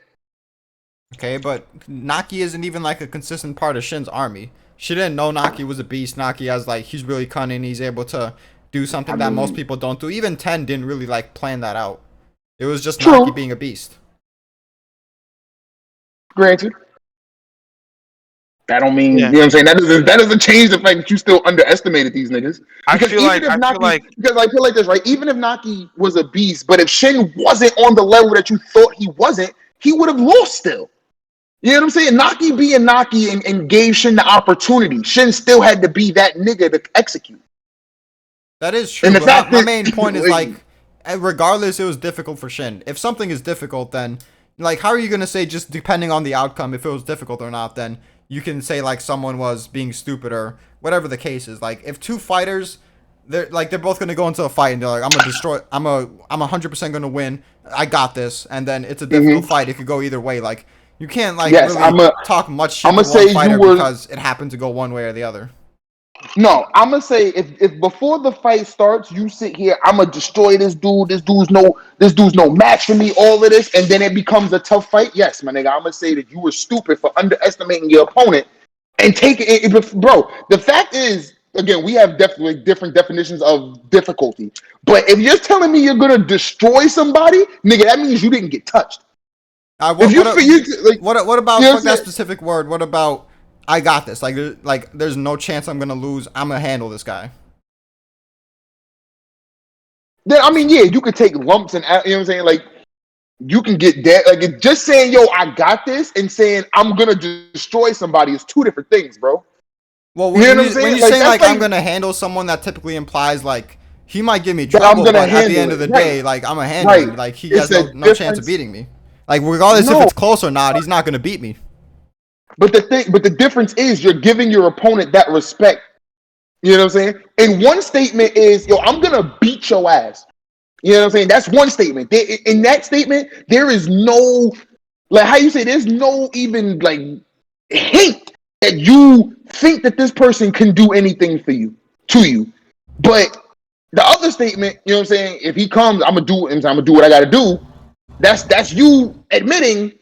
Okay, but Naki isn't even, like, a consistent part of Shin's army. She didn't know Naki was a beast. Naki has, like, he's really cunning. He's able to do something that most people don't do. Even Ten didn't really, like, plan that out. It was just Naki being a beast. Granted. That don't mean, you know what I'm saying? That doesn't change the fact that you still underestimated these niggas. I feel like this, right? Even if Naki was a beast, but if Shin wasn't on the level that you thought he wasn't, he would have lost still. You know what I'm saying? Naki being Naki and gave Shin the opportunity. Shin still had to be that nigga to execute. That is true. And my main point is, like, regardless, it was difficult for Shin. If something is difficult, then, like, how are you going to say, just depending on the outcome, if it was difficult or not, then you can say, like, someone was being stupid or whatever the case is. Like, if 2 fighters they're both gonna go into a fight and they're like, I'm 100% gonna win. I got this, and then it's a difficult fight if you go either way. Like you can't like Yes, really talk much shit I'm to gonna say one you fighter were. because it happened to go one way or the other. No, I'm gonna say if before the fight starts, you sit here, I'm gonna destroy this dude. This dude's no match for me. All of this, and then it becomes a tough fight. Yes, my nigga, I'm gonna say that you were stupid for underestimating your opponent and taking it. Bro, the fact is, again, we have definitely different definitions of difficulty. But if you're telling me you're gonna destroy somebody, nigga, that means you didn't get touched. What, If you what, feel you like, what about you know fuck what I'm that saying? specific word? What about I got this? Like there's no chance I'm gonna lose. I'm gonna handle this guy. Then I mean, yeah, you could take lumps and you know what I'm saying, like. You can get that. Like just saying, "Yo, I got this," and saying, "I'm gonna destroy somebody" is two different things, bro. Well, You know what I'm when saying? you're Like saying that's like I'm like gonna handle someone, that typically implies like he might give me that I'm trouble, gonna but at the handle end of the it. day, Right, like I'm gonna handle him. right. Like he It's has a no chance of difference. beating me. Like regardless if No, it's close or not, he's not gonna beat me. but the difference is you're giving your opponent that respect. You know what I'm saying? And one statement is, "Yo, I'm gonna beat your ass." You know what I'm saying? That's one statement. In that statement, there is no like how you say. There's no even like hint that you think that this person can do anything for you to you. But the other statement, you know what I'm saying? If he comes, I'm gonna do what I gotta do. That's you admitting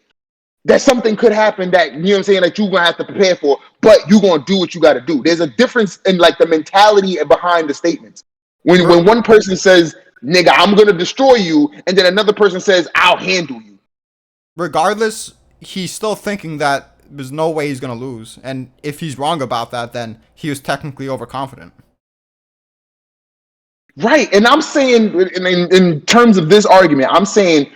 that something could happen that you know what I'm saying that you're gonna have to prepare for, but you're gonna do what you gotta do. There's a difference in like the mentality behind the statements. When one person says, "Nigga, I'm gonna destroy you," and then another person says, "I'll handle you." Regardless, he's still thinking that there's no way he's gonna lose, and if he's wrong about that, then he was technically overconfident. Right. And I'm saying in terms of this argument, I'm saying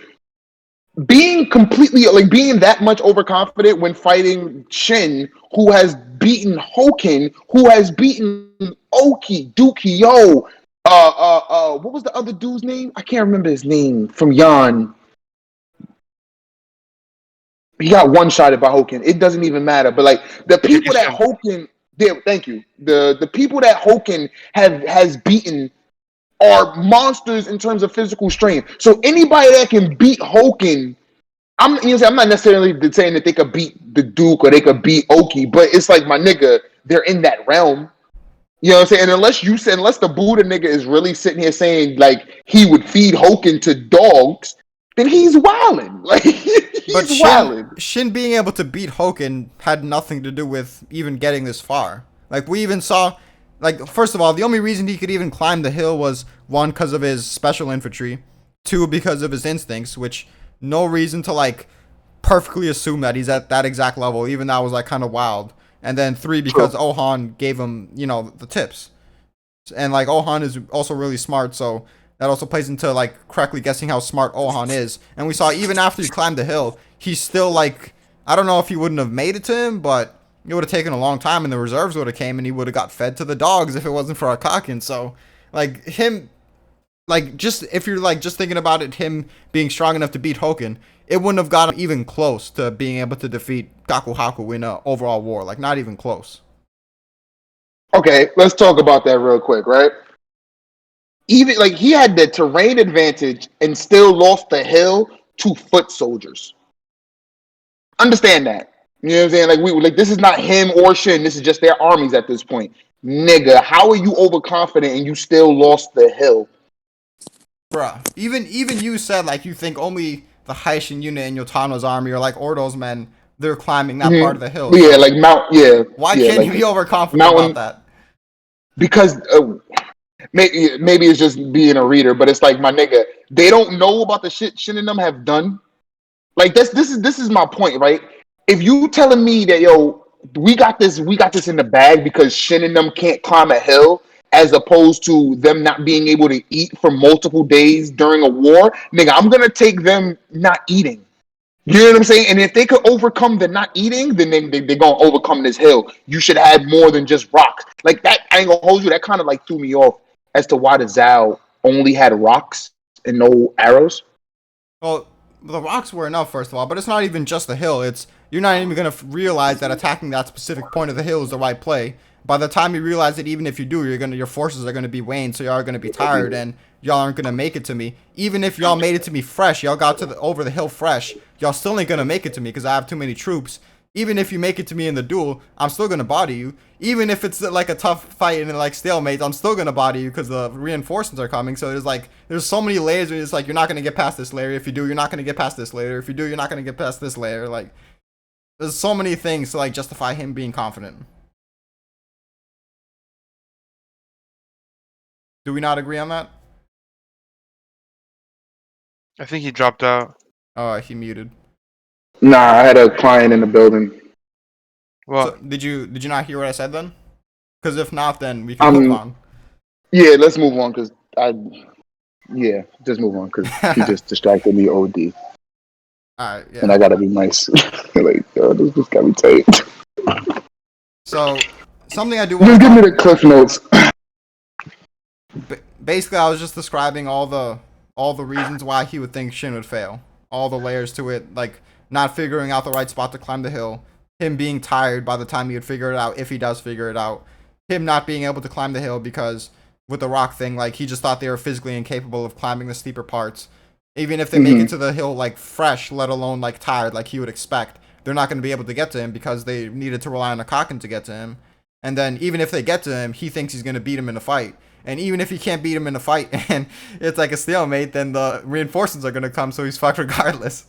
being completely like being that much overconfident when fighting Shin, who has beaten Hoken, who has beaten Oki, Dookie, Yo, what was the other dude's name? I can't remember his name from Yan. He got one shotted by Hoken. It doesn't even matter. But like the people that Jason. Hoken, there, thank you. The people that Hoken has beaten are monsters in terms of physical strength. So anybody that can beat Hoken, I'm not necessarily saying that they could beat the Duke or they could beat Oki, but it's like my nigga, they're in that realm. You know what I'm saying? And unless the Buddha nigga is really sitting here saying like he would feed Hoken to dogs, then he's wilding. Like But he's Shin wilding. Shin being able to beat Hoken had nothing to do with even getting this far. Like we even saw, like first of all, the only reason he could even climb the hill was one because of his special infantry, two because of his instincts, which no reason to like perfectly assume that he's at that exact level. Even that was like kind of wild. And then three because True. Ohan gave him the tips, and like Ohan is also really smart, so that also plays into like correctly guessing how smart Ohan is. And we saw even after he climbed the hill, he's still like I don't know if he wouldn't have made it to him, but it would have taken a long time, and the reserves would have came, and he would have got fed to the dogs if it wasn't for Akakin. So like him, like just if you're like just thinking about it, him being strong enough to beat Hoken, it wouldn't have gotten even close to being able to defeat Gaku Haku in a overall war. Like not even close. Okay, let's talk about that real quick, right? Even like he had the terrain advantage and still lost the hill to foot soldiers. Understand that. You know what I'm saying? Like this is not him or Shin. This is just their armies at this point. Nigga, how are you overconfident and you still lost the hill? Bruh, even you said like you think only the Haitian unit in Yotano's army or like Ordo's men they're climbing that part of the hill. Yeah, So like why can't like you be overconfident about mountain that? because maybe it's just being a reader, but it's like my nigga, they don't know about the shit Shin and them have done. Like this is my point, right? If you telling me that we got this in the bag because Shin and them can't climb a hill, as opposed to them not being able to eat for multiple days during a war, nigga, I'm gonna take them not eating. You know what I'm saying? And if they could overcome the not eating, then they're gonna overcome this hill. You should have more than just rocks. Like that, I ain't gonna hold you. That kind of like threw me off as to why the Zao only had rocks and no arrows. Well, the rocks were enough first of all, but it's not even just the hill. It's you're not even gonna realize that attacking that specific point of the hill is the right play by the time you realize that even if you do, your forces are gonna be waned, so y'all are gonna be tired, and y'all aren't gonna make it to me. Even if y'all made it to me fresh, y'all got to over the hill fresh, y'all still ain't gonna make it to me because I have too many troops. Even if you make it to me in the duel, I'm still gonna body you. Even if it's like a tough fight and like stalemate, I'm still gonna body you because the reinforcements are coming. So there's so many layers where it's like you're not gonna get past this layer. If you do, you're not gonna get past this layer. If you do, you're not gonna get past this layer. Like there's so many things to like justify him being confident. Do we not agree on that? I think he dropped out. Oh, he muted. Nah, I had a client in the building. Well, So, did you not hear what I said then? Because if not, then we can move on. Yeah, let's move on because just move on because he just distracted me OD. All right, yeah. And I gotta be nice. Like, yo, this just got me tight. So something I do want Just to give me the cliff notes. basically, I was just describing all the reasons why he would think Shin would fail. All the layers to it, like not figuring out the right spot to climb the hill, him being tired by the time he would figure it out, if he does figure it out, him not being able to climb the hill because with the rock thing, like he just thought they were physically incapable of climbing the steeper parts. Even if they make it to the hill like fresh, let alone like tired, like he would expect, they're not going to be able to get to him because they needed to rely on a Kaken to get to him. And then even if they get to him, he thinks he's going to beat him in a fight. And even if he can't beat him in a fight and it's like a stalemate, then the reinforcements are going to come, so he's fucked regardless.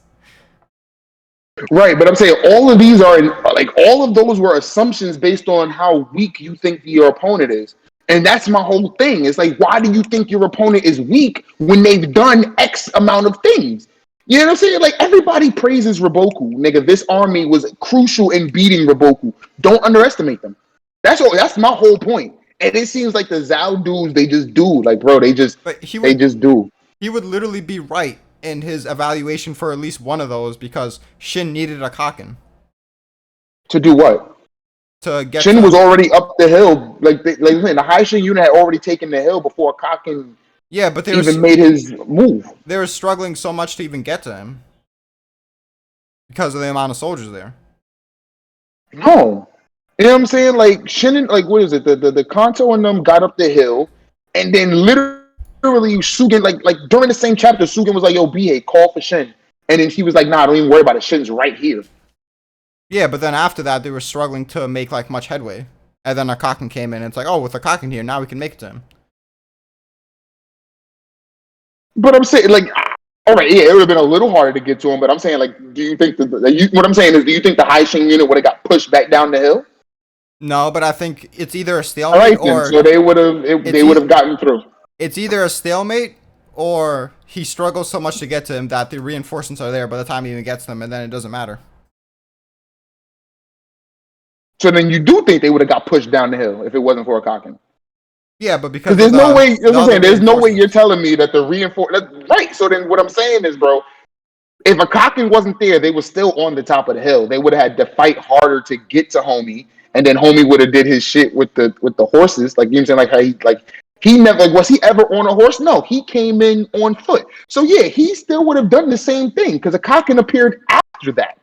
Right, but I'm saying all of these are like all of those were assumptions based on how weak you think your opponent is. And that's my whole thing. It's like, why do you think your opponent is weak when they've done X amount of things? You know what I'm saying? Like everybody praises Raboku, nigga. This army was crucial in beating Raboku. Don't underestimate them. That's all. That's my whole point. And it seems like the Zao dudes, they just do. Like, bro, they just do. He would literally be right in his evaluation for at least one of those because Shin needed a Kaken. To do what? To get Shin was already up the hill. Like the High Shin unit had already taken the hill before Kaken but they even made his move. They were struggling so much to even get to him because of the amount of soldiers there. No. You know what I'm saying? Like Shin, like what is it? The Kanto and them got up the hill, and then literally Sugen, like during the same chapter, Sugen was like, "Yo, BA, call for Shin," and then he was like, "Nah, don't even worry about it. Shin's right here." Yeah, but then after that, they were struggling to make like much headway, and then Akaken came in, and it's like, "Oh, with Akaken here, now we can make it to him." But I'm saying, like, all right, yeah, it would have been a little harder to get to him. But I'm saying, like, do you think what I'm saying is, do you think the High Shin unit would have got pushed back down the hill? No, but I think it's either a stalemate All right, or so they would have gotten through. It's either a stalemate or he struggles so much to get to him that the reinforcements are there by the time he even gets them, and then it doesn't matter. So then you do think they would have got pushed down the hill if it wasn't for a Kaken? Yeah, but because there's no way. There's no way you're telling me that the reinforcement. Right. So then what I'm saying is, bro, if a Kaken wasn't there, they were still on the top of the hill. They would have had to fight harder to get to Homie, and then Homie would have did his shit with the horses. Like you know what I'm saying, like how he never was he ever on a horse? No, he came in on foot. So yeah, he still would have done the same thing because a Kaken appeared after that.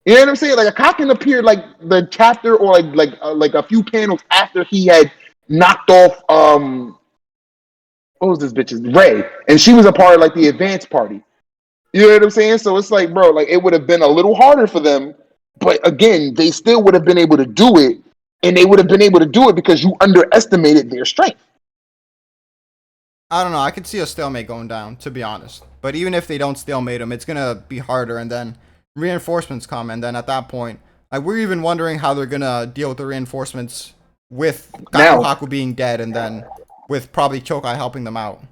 You know what I'm saying? Like a Kaken appeared like the chapter or like a few panels after he had knocked off what was this bitch's Ray, and she was a part of like the advance party. You know what I'm saying? So it's like, bro, like it would have been a little harder for them, but again, they still would have been able to do it, and they would have been able to do it because you underestimated their strength. I don't know. I could see a stalemate going down, to be honest. But even if they don't stalemate them, it's gonna be harder, and then reinforcements come, and then at that point, like we're even wondering how they're gonna deal with the reinforcements with Gakuhaku being dead, and then with probably Chokai helping them out.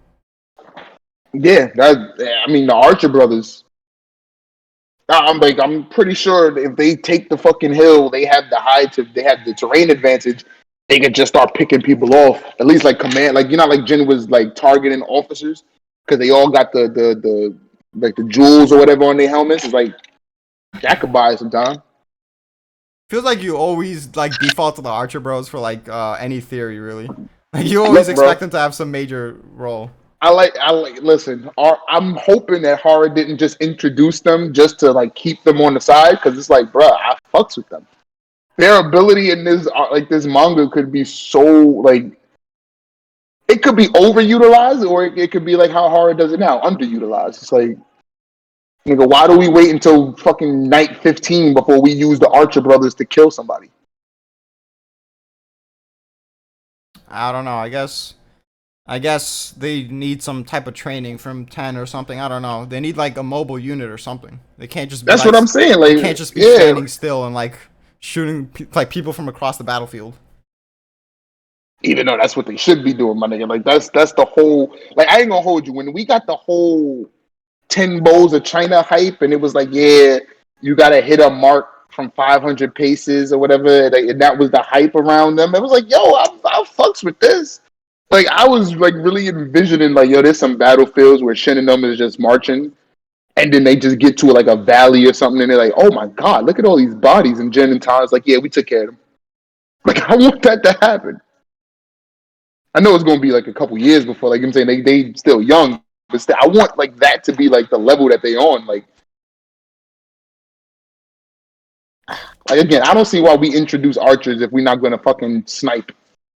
Yeah, I mean the Archer brothers. I'm pretty sure if they take the fucking hill, they have the terrain advantage. They could just start picking people off. At least like command, like like Jin was like targeting officers because they all got the like the jewels or whatever on their helmets. It's like that could buy some time. Feels like you always like default to the Archer Bros for like any theory, really. Like you always expect them to have some major role. I like. Listen, I'm hoping that Hara didn't just introduce them just to like keep them on the side because it's like, bruh, I fucks with them. their ability in this like this manga could be so like it could be overutilized or it could be like how Hara does it now, underutilized. It's like nigga, why do we wait until fucking night 15 before we use the Archer brothers to kill somebody? I don't know. I guess they need some type of training from 10 or something. I don't know. They need like a mobile unit or something. They can't just be That's like, what I'm saying. they Like, can't just be yeah, standing still and like shooting like people from across the battlefield. even though that's what they should be doing, my nigga. Like that's the whole. Like I ain't gonna hold you. When we got the whole 10 bowls of China hype, and it was like, yeah, you gotta hit a mark from 500 paces or whatever, like, and that was the hype around them. It was like, yo, I fucks with this. Like I was like really envisioning like, yo, there's some battlefields where Shin and them is just marching, and then they just get to like a valley or something, and they're like, oh my god, look at all these bodies, and Jen and Todd's like, yeah, we took care of them. Like I want that to happen. I know it's gonna be like a couple years before, like I'm saying, they still young, but still, I want like that to be like the level that they on. Like again, I don't see why we introduce archers if we're not gonna fucking snipe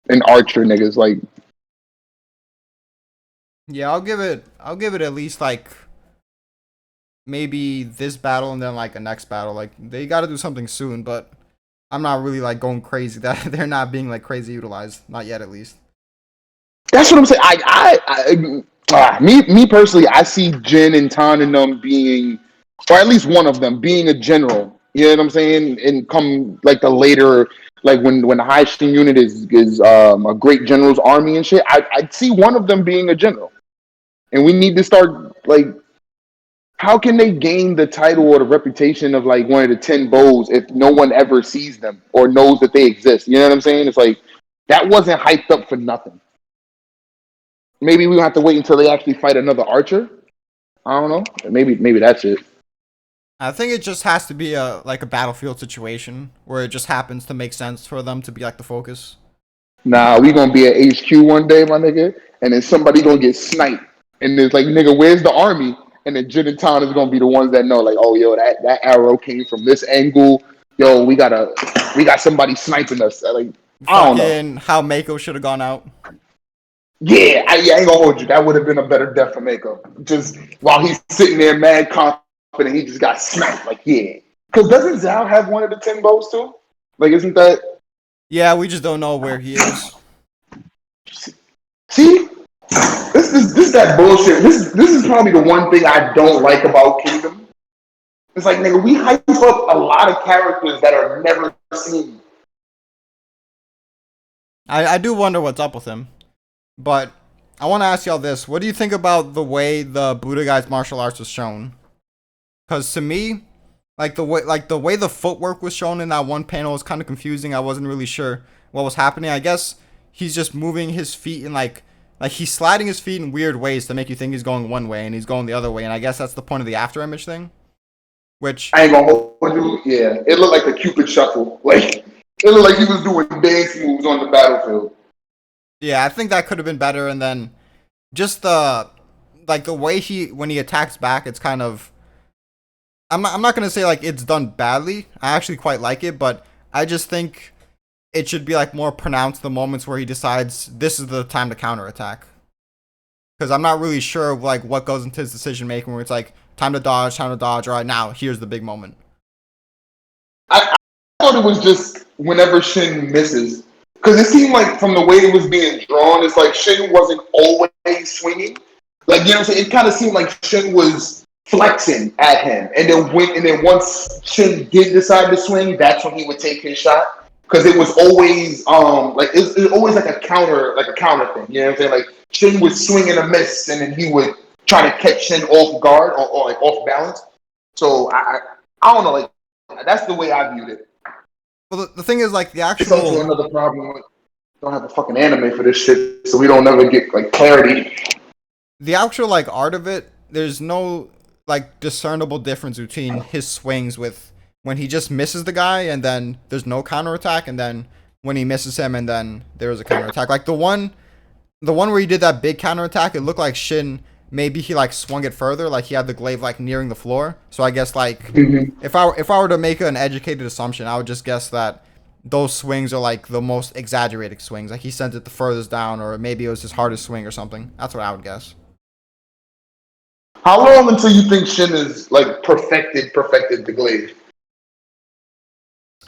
an archer niggas. Like Yeah, I'll give it at least like maybe this battle and then like a next battle. Like they got to do something soon, but I'm not really like going crazy that they're not being like crazy utilized, not yet at least. that's what I'm saying. Me personally, I see Jin and Tan and them being, or at least one of them being a general. You know what I'm saying? And come like the later, like when the high Shin unit is a great general's army and shit. I'd see one of them being a general, and we need to start like, how can they gain the title or the reputation of like one of the 10 bows if no one ever sees them or knows that they exist? You know what I'm saying? It's like that wasn't hyped up for nothing. Maybe we have to wait until they actually fight another archer. I don't know. Maybe that's it. I think it just has to be a like a battlefield situation where it just happens to make sense for them to be like the focus. Nah, we gonna be at HQ one day, my nigga, and then somebody gonna get sniped, and it's like, nigga, where's the army? And then Jin and Town is gonna be the ones that know, like, oh, yo, that arrow came from this angle. Yo, we got somebody sniping us. Like, I don't know. Fucking how Mako should have gone out. Yeah, I ain't gonna hold you. That would have been a better death for Mako. Just while he's sitting there mad confident, he just got sniped. Like, yeah. Because doesn't Zhao have one of the 10 bows too? Like, isn't that? Yeah, we just don't know where he is. See? This is that bullshit. This is probably the one thing I don't like about Kingdom. It's like, nigga, we hype up a lot of characters that are never seen. I do wonder what's up with him. But I want to ask y'all this. What do you think about the way the Buddha guy's martial arts was shown? Because to me, like the way the footwork was shown in that one panel was kind of confusing. I wasn't really sure what was happening. I guess he's just moving his feet in like he's sliding his feet in weird ways to make you think he's going one way and he's going the other way. And I guess that's the point of the after image thing. Which I ain't gonna hold you. Yeah, it looked like a Cupid shuffle. Like it looked like he was doing dance moves on the battlefield. yeah, I think that could have been better. And then just the way when he attacks back, it's kind of I'm not gonna say like it's done badly. I actually quite like it, but I just think it should be like more pronounced the moments where he decides this is the time to counterattack. Because I'm not really sure like what goes into his decision making where it's like time to dodge. All right, now here's the big moment. I thought it was just whenever Shin misses. Because it seemed like from the way it was being drawn, it's like Shin wasn't always swinging. Like, you know what I'm saying? It kind of seemed like Shin was flexing at him. And then once Shin did decide to swing, that's when he would take his shot. Because it was always it was always like a counter thing. You know what I'm saying? Like Shin would swing and a miss, and then he would try to catch Shin off guard or like off balance. So I don't know, like that's the way I viewed it. Well, the thing is like the It's also actual another problem. We don't have a fucking anime for this shit, so we don't never get like clarity. like art of it. There's no like discernible difference between his swings with when he just misses the guy and then there's no counterattack, and then when he misses him and then there is a counterattack. Like the one where he did that big counterattack, it looked like Shin maybe he like swung it further, like he had the glaive like nearing the floor. So I guess like if I were to make an educated assumption, I would just guess that those swings are like the most exaggerated swings. Like he sent it the furthest down, or maybe it was his hardest swing or something. That's what I would guess. How long until you think Shin is like perfected the glaive?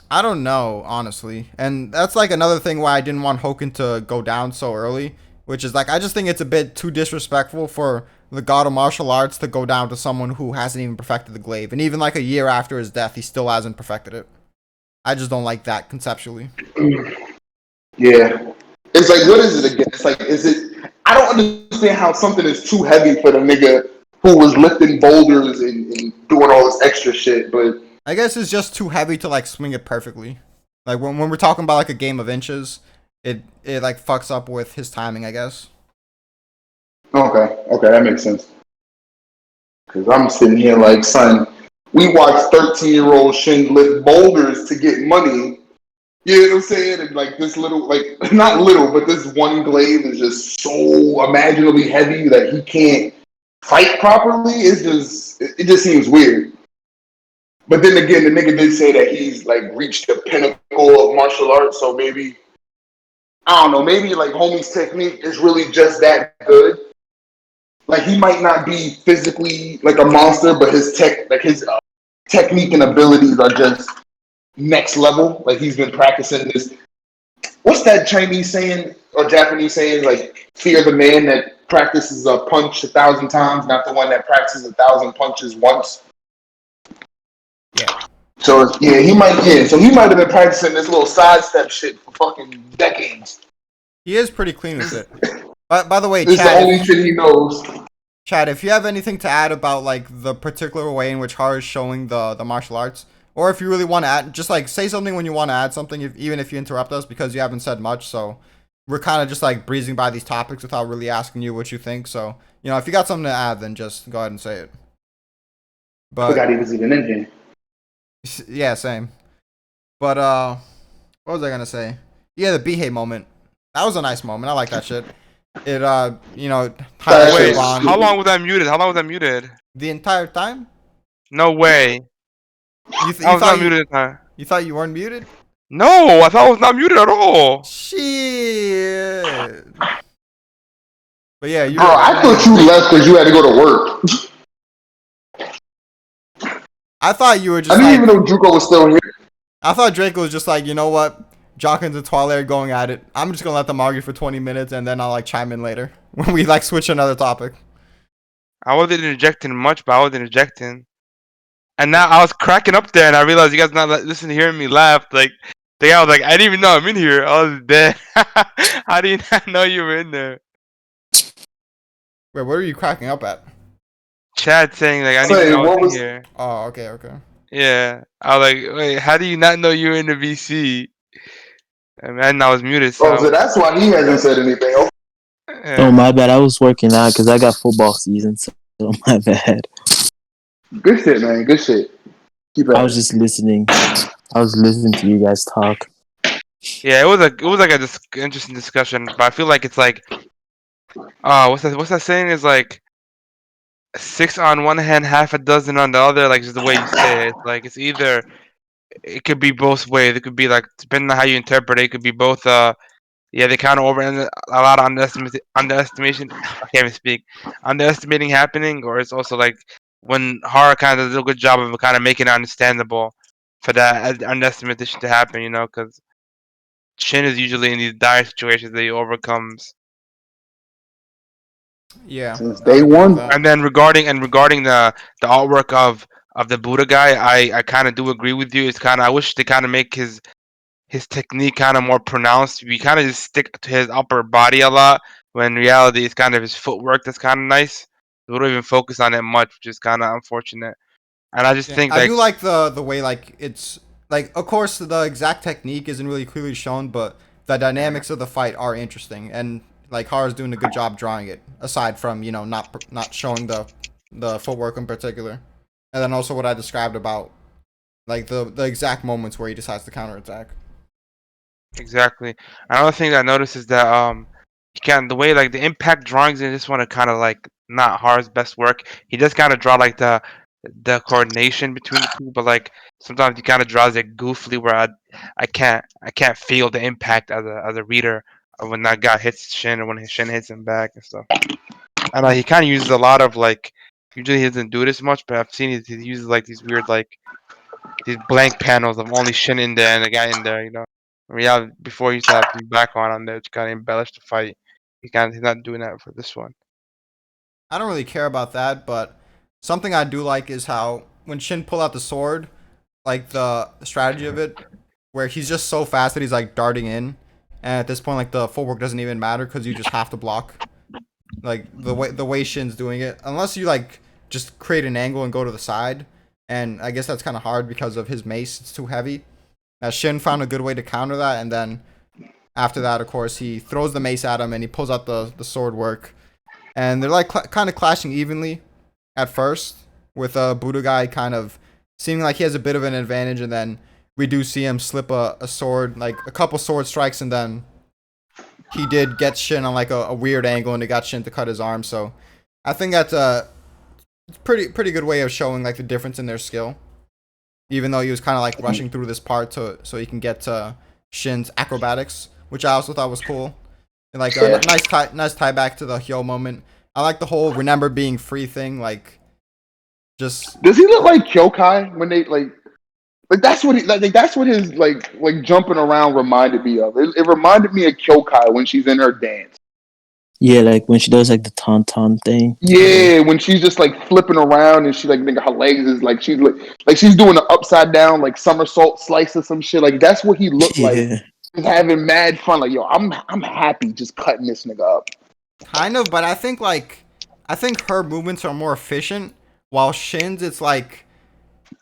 I don't know, honestly. And that's like another thing why I didn't want Hoken to go down so early, which is like I just think it's a bit too disrespectful for the god of martial arts to go down to someone who hasn't even perfected the glaive. And even like a year after his death, he still hasn't perfected it. I just don't like that conceptually. Yeah. It's like, what is it again? It's like, is it? I don't understand how something is too heavy for the nigga who was lifting boulders and doing all this extra shit. But I guess it's just too heavy to like swing it perfectly. Like when we're talking about like a game of inches, it like fucks up with his timing, I guess. okay, that makes sense. Because I'm sitting here like, son, we watched 13-year-old Shin lift boulders to get money. You know what I'm saying? And like this little, like not little, but this one glaive is just so imaginably heavy that he can't fight properly. It just seems weird. But then again, the nigga did say that he's like reached the pinnacle of martial arts, so maybe I don't know, maybe like homie's technique is really just that good. Like he might not be physically like a monster, but his technique and abilities are just next level. Like he's been practicing this. What's that Chinese saying or Japanese saying? Like fear the man that practices a punch 1,000 times, not the one that practices 1,000 punches once. Yeah. So yeah, he might have been practicing this little sidestep shit for fucking decades. He is pretty clean with it. By the way, This is the Chad, only shit he knows. Chad, if you have anything to add about like the particular way in which Har is showing the martial arts, or if you really want to add, just like say something when you want to add something, even if you interrupt us because you haven't said much. So we're kind of just like breezing by these topics without really asking you what you think. So if you got something to add, then just go ahead and say it. I forgot But he was even in here. yeah, same. But what was I gonna say? Yeah, the Bihei moment. That was a nice moment. I like that shit. It highlights Wait, Bond how long was I muted? How long was I muted? the entire time. No way. You I was not thought muted at the time. you thought you weren't muted? No, I thought I was not muted at all. Shit. But yeah, Bro, I thought you left because you had to go to work. I thought you were I just didn't like even know Juco was still here. I thought Draco was just like, you know what? Jawkins and Twilight are going at it. I'm just gonna let them argue for 20 minutes and then I'll like chime in later when we like switch another topic. I wasn't interjecting much, but I was interjecting. And now I was cracking up there, and I realized you guys not listening to hearing me laugh. Like, I was like, I didn't even know I'm in here. I was dead. How do you not know you were in there? Wait, what are you cracking up at? Chad saying like, I didn't even know I was in here. Oh, okay. Yeah, I was like, wait, how do you not know you were in the VC? And I was muted, Oh, so so that's why he hasn't said anything. Okay. yeah. Oh, my bad. I was working out because I got football season, so my bad. Good shit, man. Good shit. Keep I was just listening. I was listening to you guys talk. Yeah, it was like a interesting discussion, but I feel like it's like, what's that saying? Is like 6 on one hand, half a dozen on the other. Like just the way you say it. Like it's either it could be both ways. It could be like depending on how you interpret it. It could be both. Yeah, they kind of a lot of underestimation. I can't even speak. Underestimating happening, or it's also like when horror kind of does a good job of kind of making it understandable for that underestimation to happen. Because Shin is usually in these dire situations that he overcomes. Yeah. Since I day would agree with one. that. And then regarding the artwork of the Buddha guy, I kind of do agree with you. It's kind of I wish they kind of make his technique kind of more pronounced. We kind of just stick to his upper body a lot, when in reality it's kind of his footwork that's kind of nice. We don't even focus on it much, which is kind of unfortunate. And I just Yeah, think I like do like the way like it's like of course the exact technique isn't really clearly shown, but the dynamics of the fight are interesting and like Hara's doing a good job drawing it. Aside from not showing the footwork in particular, and then also what I described about like the exact moments where he decides to counterattack. exactly. Another thing that I noticed is that he can the way like the impact drawings in this one are kind of like not Hara's best work. He does kind of draw like the the coordination between the two, but like sometimes he kind of draws it goofily where I can't feel the impact as a reader of when that guy hits Shin or when his Shin hits him back and stuff. And he kind of uses a lot of like usually he doesn't do this much, but I've seen he uses like these weird like these blank panels of only Shin in there and the guy in there, you know. Yeah, before he used to have some background on there to kind of embellish the fight. He's not doing that for this one. I don't really care about that, but something I do like is how when Shin pull out the sword, like the strategy of it, where he's just so fast that he's like darting in, and at this point, like the footwork doesn't even matter because you just have to block. Like the way Shin's doing it, unless you like just create an angle and go to the side, and I guess that's kind of hard because of his mace. It's too heavy. Shin found a good way to counter that, and then after that, of course, he throws the mace at him and he pulls out the sword work, and they're like kind of clashing evenly at first, with Buddha guy kind of seeming like he has a bit of an advantage, and then we do see him slip a sword, like a couple sword strikes, and then he did get Shin on like a weird angle, and it got Shin to cut his arm. So I think that's a pretty good way of showing like the difference in their skill. Even though he was kind of like rushing through this part so he can get to Shin's acrobatics, which I also thought was cool. And like a nice tie back to the Hyo moment. I like the whole remember being free thing. Like, just Does he look like Kyokai when they like that's what he like that's what his like jumping around reminded me of. It reminded me of Kyokai when she's in her dance. Yeah, like when she does like the tauntaun thing. Yeah, when she's just like flipping around and she like nigga her legs is like she's doing an upside down like somersault slice or some shit. Like that's what he looked like. Yeah. He's having mad fun. Like yo, I'm happy just cutting this nigga up. kind of, but I think her movements are more efficient, while Shin's it's like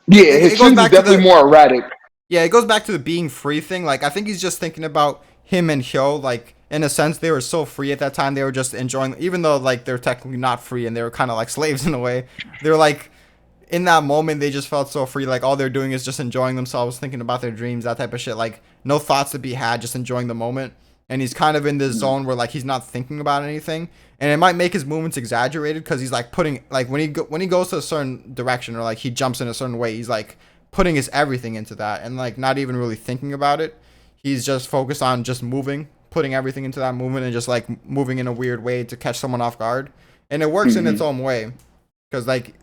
Yeah, it his goes shins is back to definitely the- more erratic. yeah, it goes back to the being free thing. Like, I think he's just thinking about him and Hyo. Like, in a sense, they were so free at that time. They were just enjoying, even though like they're technically not free and they were kind of like slaves in a way. They were like, in that moment, they just felt so free. Like, all they're doing is just enjoying themselves, thinking about their dreams, that type of shit. Like, no thoughts to be had, just enjoying the moment. And he's kind of in this zone where like he's not thinking about anything, and it might make his movements exaggerated because he's like putting like when he goes to a certain direction or like he jumps in a certain way, he's like putting his everything into that and like not even really thinking about it. He's just focused on just moving, putting everything into that movement, and just like moving in a weird way to catch someone off guard, and it works in its own way because like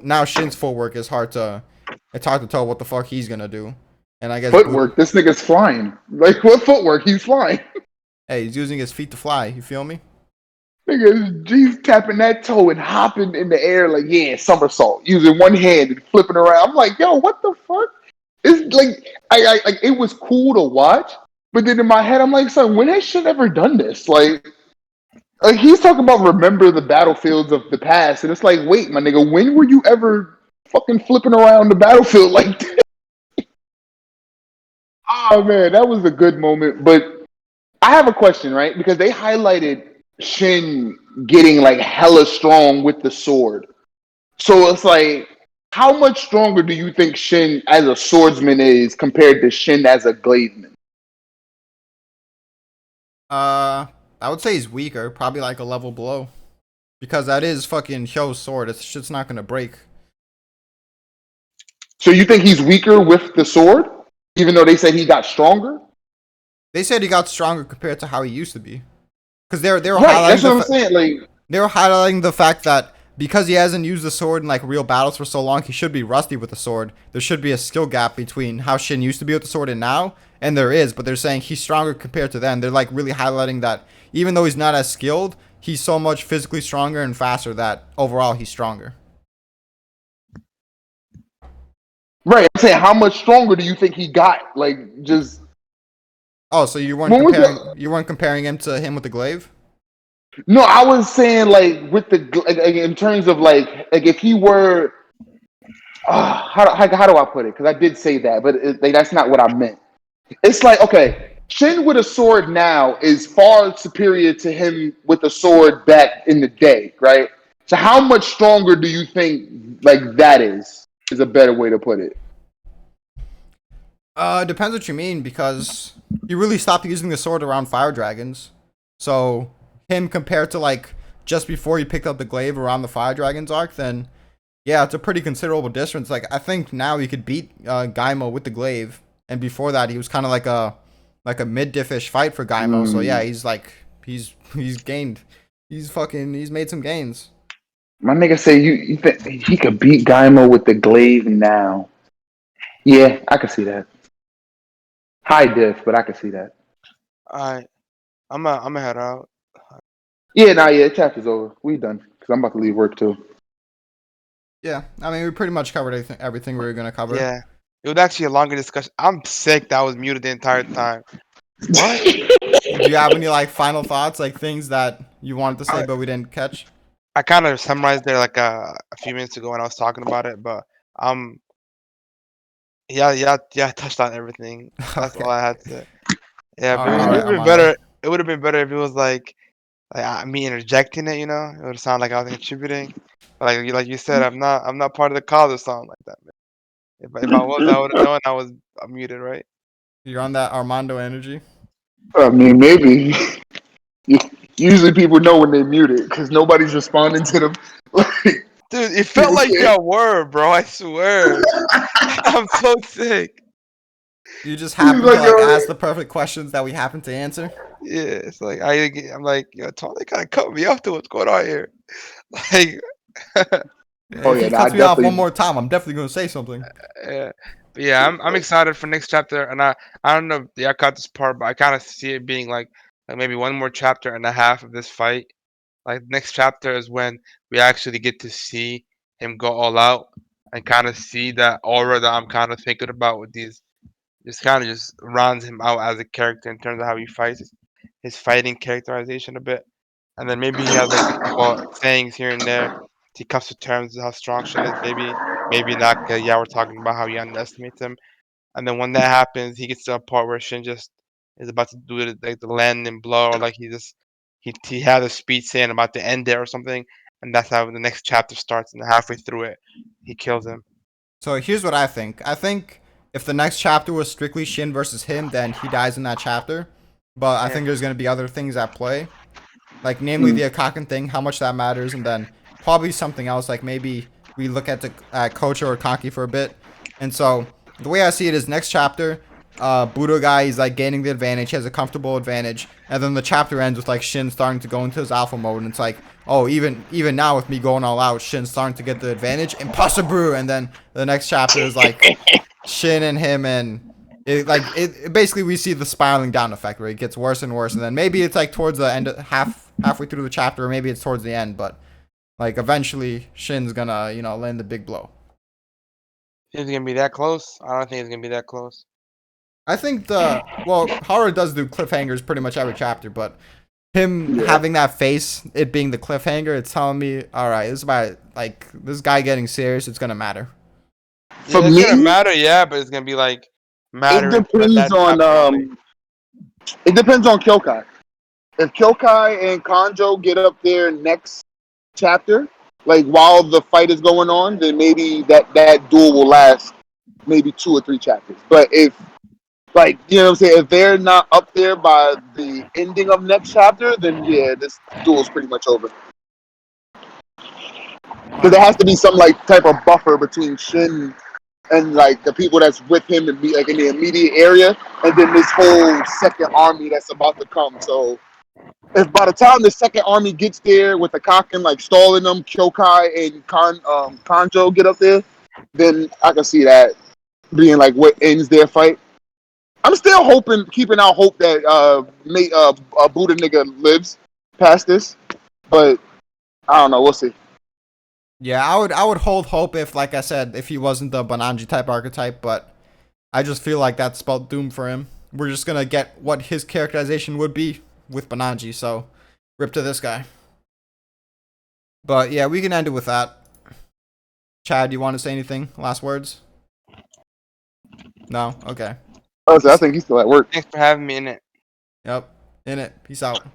now Shin's footwork is it's hard to tell what the fuck he's gonna do. And I guess Footwork. This nigga's flying. Like what footwork? He's flying. Hey, he's using his feet to fly. You feel me? Nigga, he's tapping that toe and hopping in the air like yeah, somersault, using one hand and flipping around. I'm like, yo, what the fuck? It's like I like it was cool to watch, but then in my head I'm like, son, when has shit ever done this? Like he's talking about remember the battlefields of the past, and it's like, wait, my nigga, when were you ever fucking flipping around the battlefield like that? Oh man, that was a good moment. But I have a question, right? Because they highlighted Shin getting like hella strong with the sword. So it's like, how much stronger do you think Shin as a swordsman is compared to Shin as a glademan? I would say he's weaker, probably like a level below, because that is fucking Hyo's sword. It's shit's not gonna break. So you think he's weaker with the sword, even though they said he got stronger? They said he got stronger compared to how he used to be, because they were Right, that's highlighting what I'm saying. Like, they were highlighting the fact that because he hasn't used the sword in like real battles for so long, he should be rusty with the sword. There should be a skill gap between how Shin used to be with the sword and now, and there is, but they're saying he's stronger compared to then. They're like really highlighting that even though he's not as skilled, he's so much physically stronger and faster that overall he's stronger. right, I'm saying, how much stronger do you think he got? Like, just Oh, so you weren't When was comparing him to him with the glaive? no, I was saying like with the like, in terms of like if he were how do I put it? Because I did say that, but like, that's not what I meant. It's like okay, Shin with a sword now is far superior to him with a sword back in the day, right? So how much stronger do you think like that is? Is a better way to put it. Depends what you mean, because he really stopped using the sword around fire dragons. So him compared to like just before he picked up the glaive around the fire dragons arc, then Yeah, it's a pretty considerable difference. Like I think now he could beat Gaimo with the glaive, and before that he was kind of like a mid-diffish fight for Gaimo. So yeah, he's gained. He's made some gains. My nigga say you think he could beat Gaimo with the glaive now? Yeah, I can see that. High diff, but I can see that. Alright, I'm a head out. Yeah, yeah, chapter's over. We done because I'm about to leave work too. Yeah, I mean we pretty much covered everything we were gonna cover. Yeah, it was actually a longer discussion. I'm sick that I was muted the entire time. What? Do you have any like final thoughts, like things that you wanted to say I, but we didn't catch? I kind of summarized there like a few minutes ago when I was talking about it, but um, yeah, I touched on everything. That's Okay. all I had to say. Yeah, but All it right, would have been Armando. better. It would have been better if it was like me interjecting it. It would sound like I was contributing. But like you said, I'm not part of the call or something like that, man. If I was, I would have known I was muted, right? You're on that Armando energy. I mean, maybe. Usually people know when they mute it because nobody's responding to them. Dude, it felt like y'all were, bro. I swear. I'm so sick. You just happen to like ask the perfect questions that we happen to answer. Yeah, it's like I'm like, yo, Tony kind of cut me off to what's going on here. Like, Oh, If yeah, he nah, I cuts me off one definitely. more time, I'm definitely gonna say something. yeah, but yeah, I'm excited for next chapter, and I don't know if y'all caught this part, but I kind of see it being like maybe one more chapter and a half of this fight. Like next chapter is when we actually get to see him go all out and kind of see that aura that I'm kind of thinking about with these. Just kind of just rounds him out as a character in terms of how he fights, his fighting characterization a bit, and then maybe he has like a couple sayings here and there. He comes to terms with how strong Shin is. Maybe not. 'Cause, yeah, we're talking about how he underestimates him, and then when that happens, he gets to a part where Shin just is about to do it like the landing blow, or like he had a speech saying about to end it or something, and that's how the next chapter starts. And halfway through it, he kills him. So here's what I think. I think if the next chapter was strictly Shin versus him, then he dies in that chapter. But I Yeah. think there's gonna be other things at play, like namely the Akaken thing, how much that matters, and then probably something else, like maybe we look at the Kocho or Kaki for a bit. And so the way I see it is next chapter, Budo guy is like gaining the advantage, he has a comfortable advantage, and then the chapter ends with like Shin starting to go into his alpha mode, and it's like, oh, even now with me going all out, Shin's starting to get the advantage, impossible. And then the next chapter is like Shin and him, and it basically we see the spiraling down effect where it gets worse and worse, and then maybe it's like towards the end, halfway through the chapter, or maybe it's towards the end, but like eventually Shin's gonna land the big blow. Is it gonna be that close? I don't think it's gonna be that close. I think Horror does do cliffhangers pretty much every chapter, but him having that face, it being the cliffhanger, it's telling me, all right, this is about like this guy getting serious. It's gonna matter. For Yeah, it's gonna me, matter, yeah, but it's gonna be like it mattering for depends that on chapter only. it depends on Kyokai. If Kyokai and Kanjo get up there next chapter, like while the fight is going on, then maybe that duel will last maybe 2 or 3 chapters. But if like you know what I'm saying, if they're not up there by the ending of next chapter, then yeah, this duel is pretty much over. Because there has to be some like type of buffer between Shin and like the people that's with him and be like in the immediate area, and then this whole second army that's about to come. So if by the time the second army gets there with the Kaken like stalling them, Kyokai and Kanjo get up there, then I can see that being like what ends their fight. I'm still keeping out hope that Buddha nigga lives past this, but I don't know. We'll see. Yeah, I would hold hope if, like I said, if he wasn't the Bananji type archetype, but I just feel like that's spelled doom for him. We're just gonna get what his characterization would be with Bananji, so rip to this guy. But yeah, we can end it with that. Chad, do you want to say anything? Last words? No? Okay. Honestly, I think he's still at work. Thanks for having me in it. Yep. In it. Peace out.